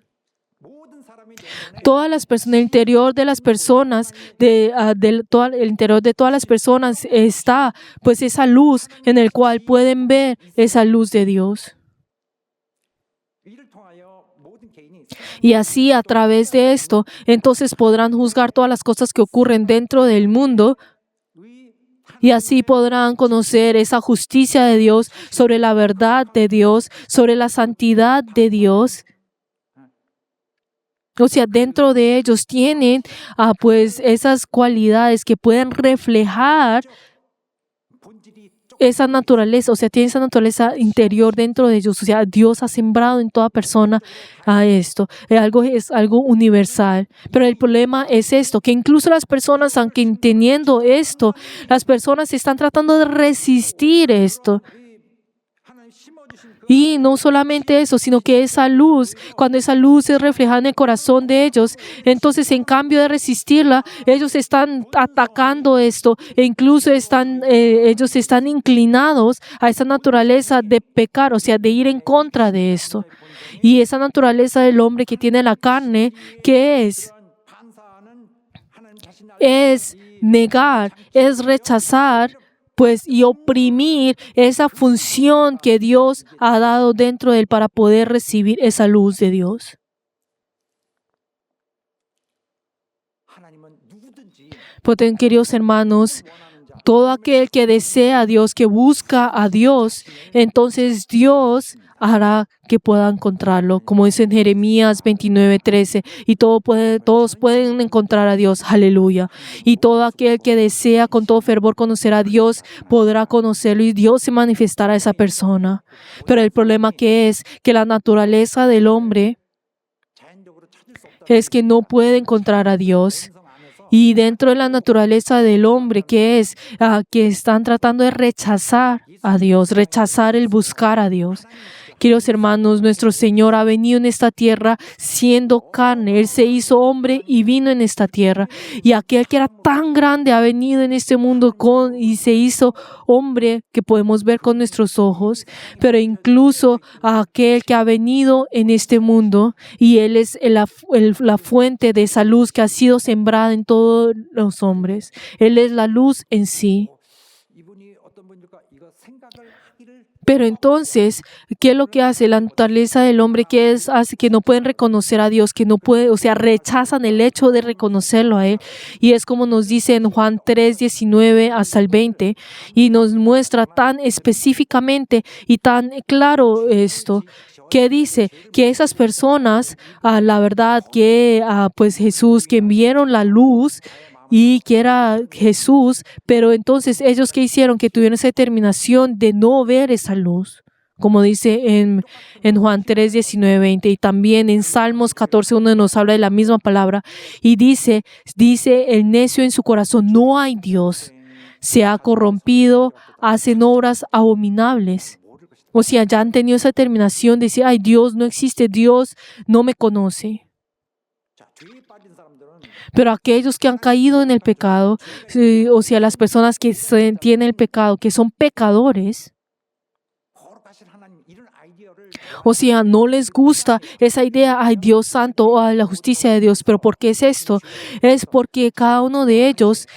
Todas las personas, el interior de las personas, el interior de todas las personas está pues esa luz en el cual pueden ver esa luz de Dios. Y así a través de esto, entonces podrán juzgar todas las cosas que ocurren dentro del mundo. Y así podrán conocer esa justicia de Dios, sobre la verdad de Dios, sobre la santidad de Dios. O sea, dentro de ellos tienen pues esas cualidades que pueden reflejar esa naturaleza, o sea, tienen esa naturaleza interior dentro de ellos. O sea, Dios ha sembrado en toda persona esto. Es algo universal. Pero el problema es esto, que incluso las personas, aunque teniendo esto, las personas están tratando de resistir esto. Y no solamente eso, sino que esa luz, cuando esa luz es reflejada en el corazón de ellos, entonces en cambio de resistirla, ellos están atacando esto e incluso ellos están inclinados a esa naturaleza de pecar, o sea, de ir en contra de esto. Y esa naturaleza del hombre que tiene la carne, ¿qué es? Es negar, es rechazar, pues, y oprimir esa función que Dios ha dado dentro de él para poder recibir esa luz de Dios. Pues, queridos hermanos, todo aquel que desea a Dios, que busca a Dios, entonces Dios hará que pueda encontrarlo, como dice en Jeremías 29:13, y todos pueden encontrar a Dios, aleluya. Y todo aquel que desea con todo fervor conocer a Dios, podrá conocerlo y Dios se manifestará a esa persona. Pero el problema que es que la naturaleza del hombre es que no puede encontrar a Dios. Y dentro de la naturaleza del hombre, que es que están tratando de rechazar a Dios, rechazar el buscar a Dios. Queridos hermanos, nuestro Señor ha venido en esta tierra siendo carne. Él se hizo hombre y vino en esta tierra. Y aquel que era tan grande ha venido en este mundo y se hizo hombre que podemos ver con nuestros ojos. Pero incluso aquel que ha venido en este mundo y Él es la fuente de esa luz que ha sido sembrada en todos los hombres. Él es la luz en sí. Pero entonces, ¿qué es lo que hace la naturaleza del hombre? ¿Qué hace que no pueden reconocer a Dios? Que no puede, o sea, rechazan el hecho de reconocerlo a Él. Y es como nos dice en Juan 3:19 hasta el 20, y nos muestra tan específicamente y tan claro esto, que dice que esas personas, la verdad que pues Jesús, que enviaron la luz, y que era Jesús, pero entonces ellos ¿qué hicieron? Que tuvieron esa determinación de no ver esa luz, como dice en Juan 3:19-20, y también en Salmos 14:1 nos habla de la misma palabra, y dice el necio en su corazón, no hay Dios, se ha corrompido, hacen obras abominables. O sea, ya han tenido esa determinación de decir, ay, Dios no existe, Dios no me conoce. Pero aquellos que han caído en el pecado, o sea, las personas que tienen el pecado, que son pecadores, 거룩하신 하나님 이런 아이디어를 o sea, no les gusta esa idea, ay Dios santo, o ay, la justicia de Dios. ¿Pero por qué es esto? Es porque cada uno de ellos,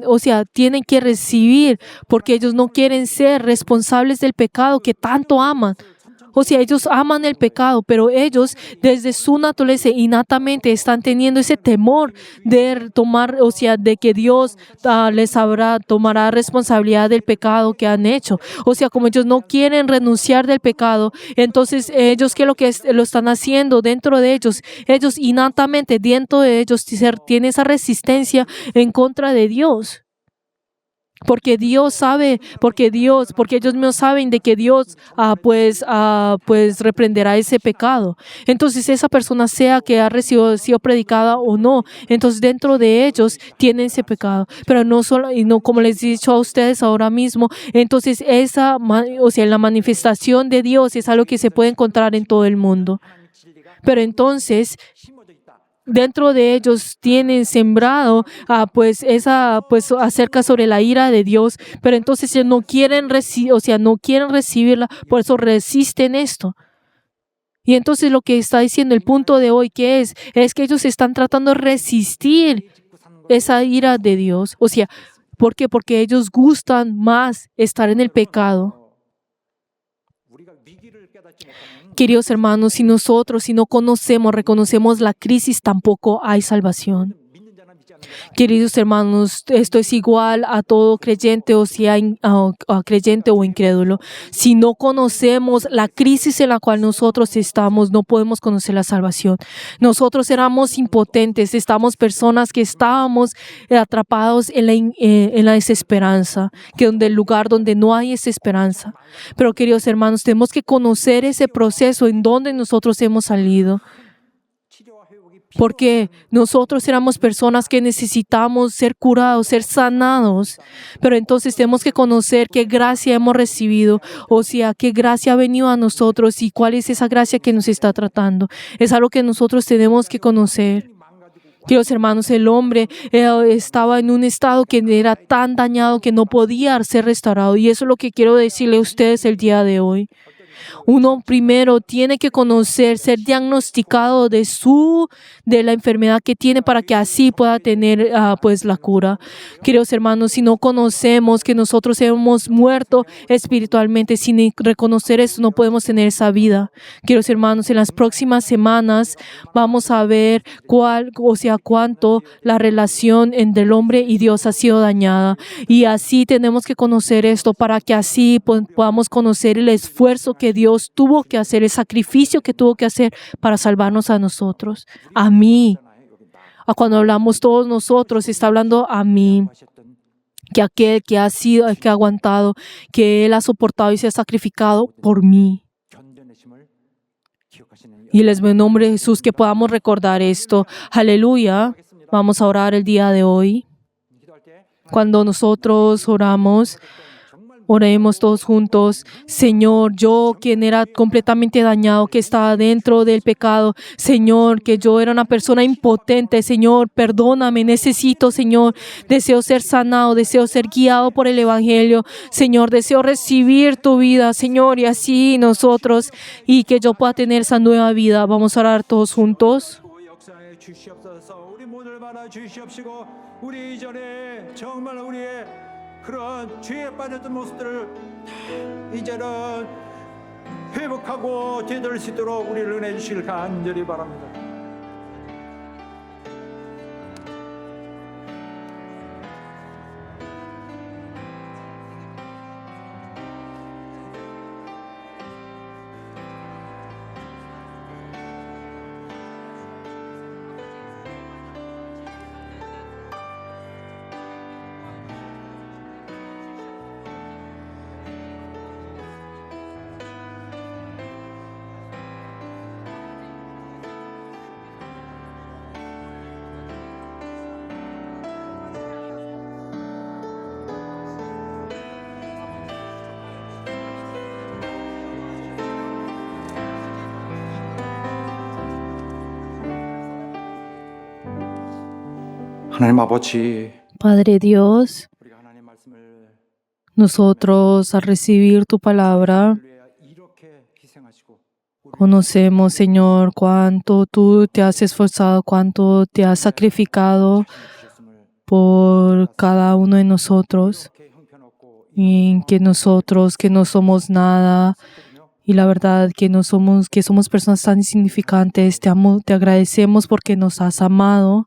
o sea, tienen que recibir, porque ellos no quieren ser responsables del pecado que tanto aman. O sea, ellos aman el pecado, pero ellos desde su naturaleza innatamente están teniendo ese temor de tomar, o sea, de que Dios tomará responsabilidad del pecado que han hecho. O sea, como ellos no quieren renunciar del pecado, entonces ellos lo están haciendo dentro de ellos innatamente dentro de ellos tienen esa resistencia en contra de Dios. Porque ellos no saben de que Dios pues reprenderá ese pecado. Entonces esa persona, sea que ha sido predicada o no, entonces dentro de ellos tienen ese pecado. Pero no solo, y no como les he dicho a ustedes ahora mismo, entonces o sea, la manifestación de Dios es algo que se puede encontrar en todo el mundo. Pero entonces 심어져 있다. dentro de ellos tienen sembrado acerca sobre la ira de Dios, pero entonces ellos no quieren no quieren recibirla, por eso resisten esto. Y entonces lo que está diciendo el punto de hoy que es que ellos están tratando de resistir esa ira de Dios. O sea, ¿por qué? Porque ellos gustan más estar en el pecado. 우리가 위기를 깨닫지 못하면 Queridos hermanos, si nosotros no reconocemos la crisis, tampoco hay salvación. 믿는 자나 믿지 않는 자나 Queridos hermanos, esto es igual a todo creyente, o sea, a creyente o incrédulo. Si no conocemos la crisis en la cual nosotros estamos, no podemos conocer la salvación. Nosotros éramos impotentes, estamos personas que estábamos atrapados en la desesperanza, que el lugar donde no hay esa esperanza. Pero queridos hermanos, tenemos que conocer ese proceso en donde nosotros hemos salido. 치료와 회복이 Porque nosotros éramos personas que necesitamos ser curados, ser sanados. Pero entonces tenemos que conocer qué gracia hemos recibido, o sea, qué gracia ha venido a nosotros y cuál es esa gracia que nos está tratando. Es algo que nosotros tenemos que conocer. Queridos hermanos, el hombre estaba en un estado que era tan dañado que no podía ser restaurado. Y eso es lo que quiero decirle a ustedes el día de hoy. Uno primero tiene que conocer, ser diagnosticado de la enfermedad que tiene para que así pueda tener la cura. Queridos hermanos, si no conocemos que nosotros hemos muerto espiritualmente, sin reconocer eso, no podemos tener esa vida. Queridos hermanos, en las próximas semanas vamos a ver cuánto la relación entre el hombre y Dios ha sido dañada. Y así tenemos que conocer esto para que así podamos conocer el esfuerzo que Dios tuvo que hacer, el sacrificio que tuvo que hacer para salvarnos a nosotros, a mí. Cuando hablamos todos nosotros, está hablando a mí, que aquel que ha aguantado, que Él ha soportado y se ha sacrificado por mí. 견뎌내심을 기억하시는 Y les doy en nombre de Jesús que podamos recordar esto. Aleluya. Vamos a orar el día de hoy. 기도할 때 Cuando nosotros oremos todos juntos. Señor, yo quien era completamente dañado, que estaba dentro del pecado. Señor, que yo era una persona impotente. Señor, perdóname, necesito, Señor. Deseo ser sanado, deseo ser guiado por el Evangelio. Señor, deseo recibir tu vida, Señor, y así nosotros, y que yo pueda tener esa nueva vida. Vamos a orar todos juntos. 역사에 주시옵소서. 우리 모두를 받아 주시옵시고 우리 이전에 정말 우리의 그런 죄에 빠졌던 모습들을 다 이제는 회복하고 되돌릴 수 있도록 우리를 은혜 주시길 간절히 바랍니다. 하나님 아버지, Padre Dios, 우리가 하나님 말씀을 nosotros al recibir tu palabra, 위해 이렇게 희생하시고 conocemos, Señor, cuánto tú te has esforzado, cuánto te has sacrificado 주셨음을 por cada uno de nosotros, 이렇게 형편없고 y en que nosotros, que no somos nada, y la verdad que que somos personas tan insignificantes, te agradecemos porque nos has amado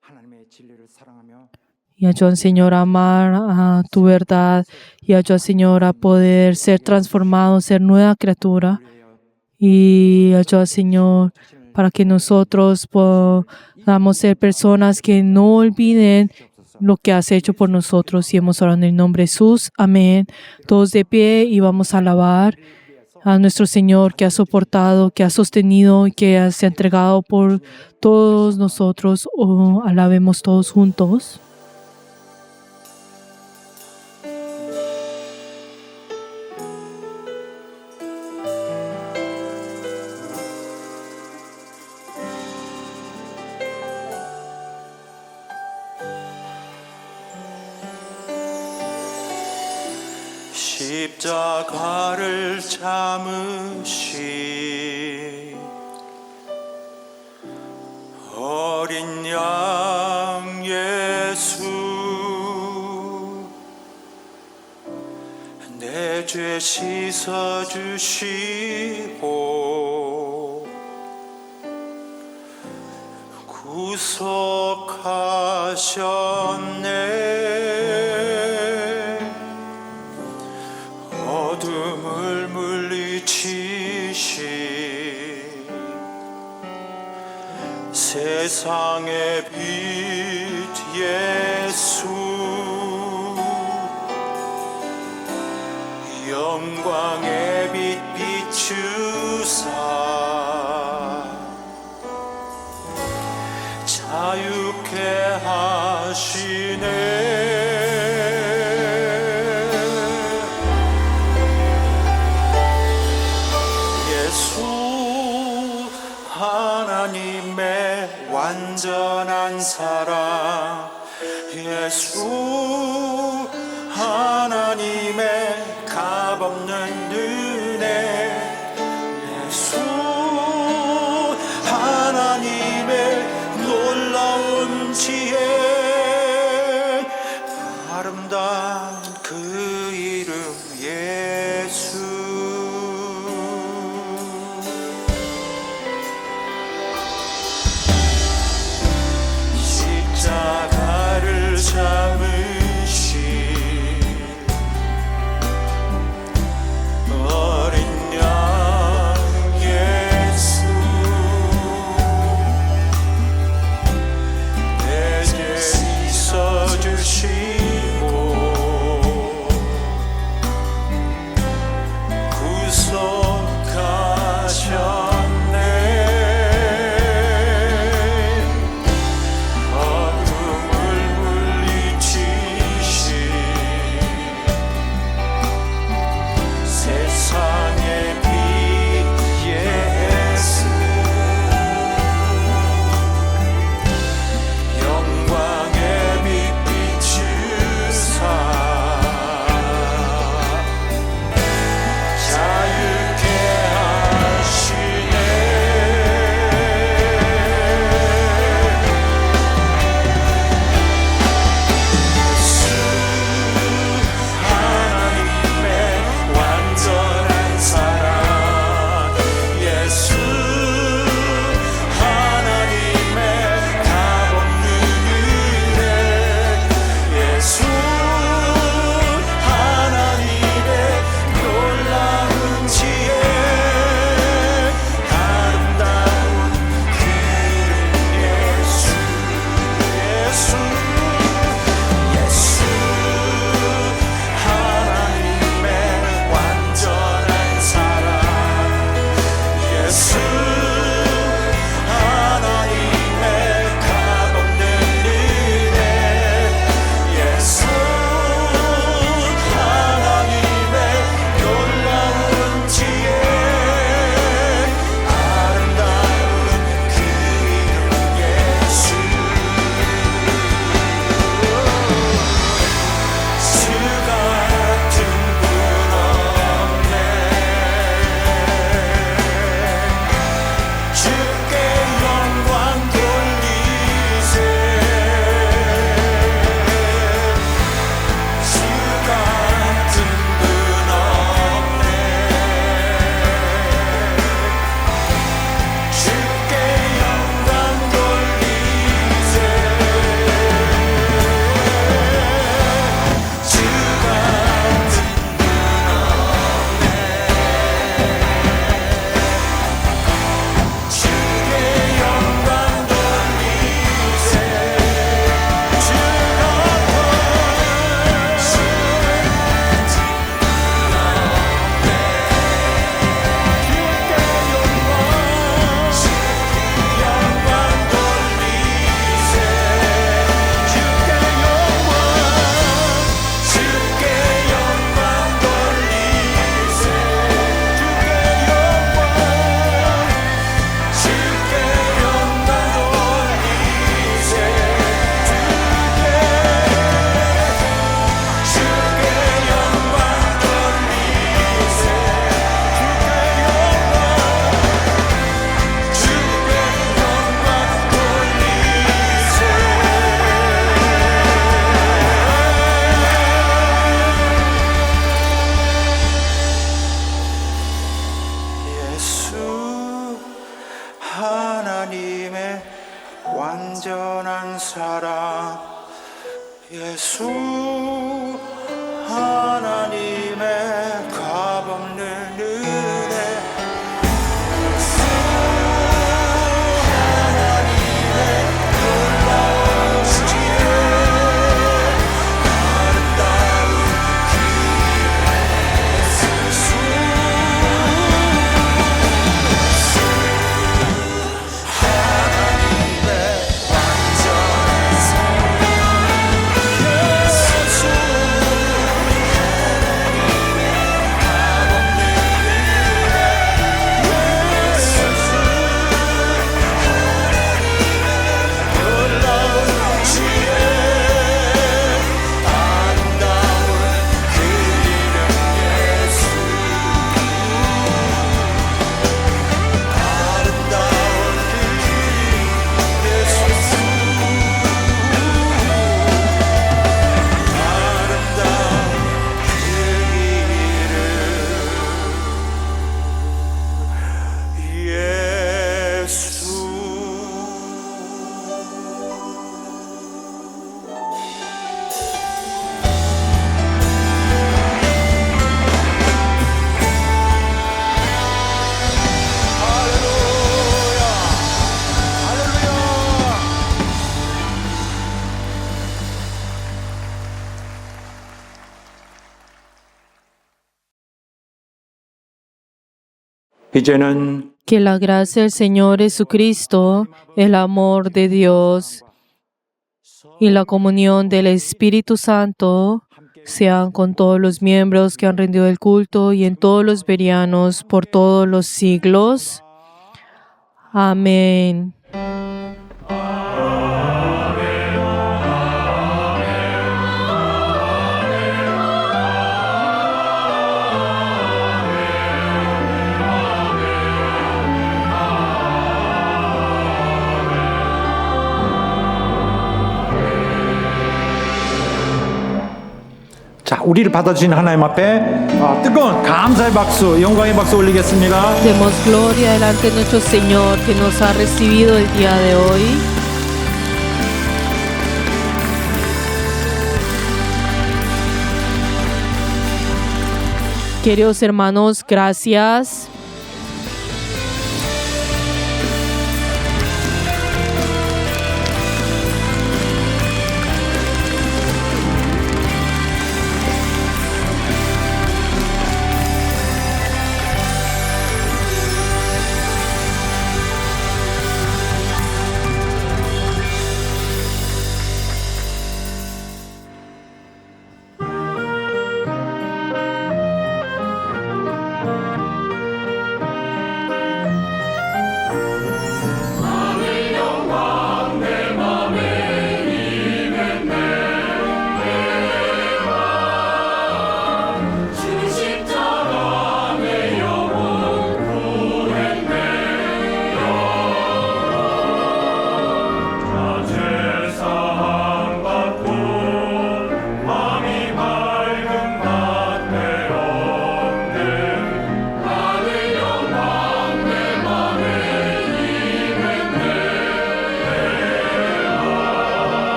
하나님의 진리를 사랑하며 y ayuda, Señor, a amar a tu verdad y ayuda, Señor, a poder ser transformado, ser nueva criatura y ayuda, Señor, para que nosotros podamos ser personas que no olviden lo que has hecho por nosotros y hemos orado en el nombre de Jesús. Amén. Todos de pie y vamos a alabar a nuestro Señor que ha soportado, que ha sostenido y que se ha entregado por todos nosotros. Alabemos todos juntos. 십자가를 참으신 어린 양 예수, 내 죄 씻어주시고 구속하셨네. 어둠을 물리치신 세상의 빛 예수, 영광의 빛 비추사 자유케 하시네. 하나님의 완전한 사랑, 예수 하나님의 값없는 은혜, 예수 하나님의 놀라운 지혜, 아름다운 그 이름 예수. 십자가를 참으신 할렐루야 예수 하나님의 값없는 은혜 하나님의 놀라운 지혜 아름다운 예수 하나님의 완전한 사랑 예수 이제는 Que la gracia del Señor Jesucristo, el amor de Dios y la comunión del Espíritu Santo sean con todos los miembros que han rendido el culto y en todos los verianos por todos los siglos. Amén. 자, 우리를 받아주신 하나님 앞에 뜨거운 감사의 박수, 영광의 박수 올리겠습니다. Demos gloria delante de nuestro Señor que nos ha recibido el día de hoy. Queridos hermanos, gracias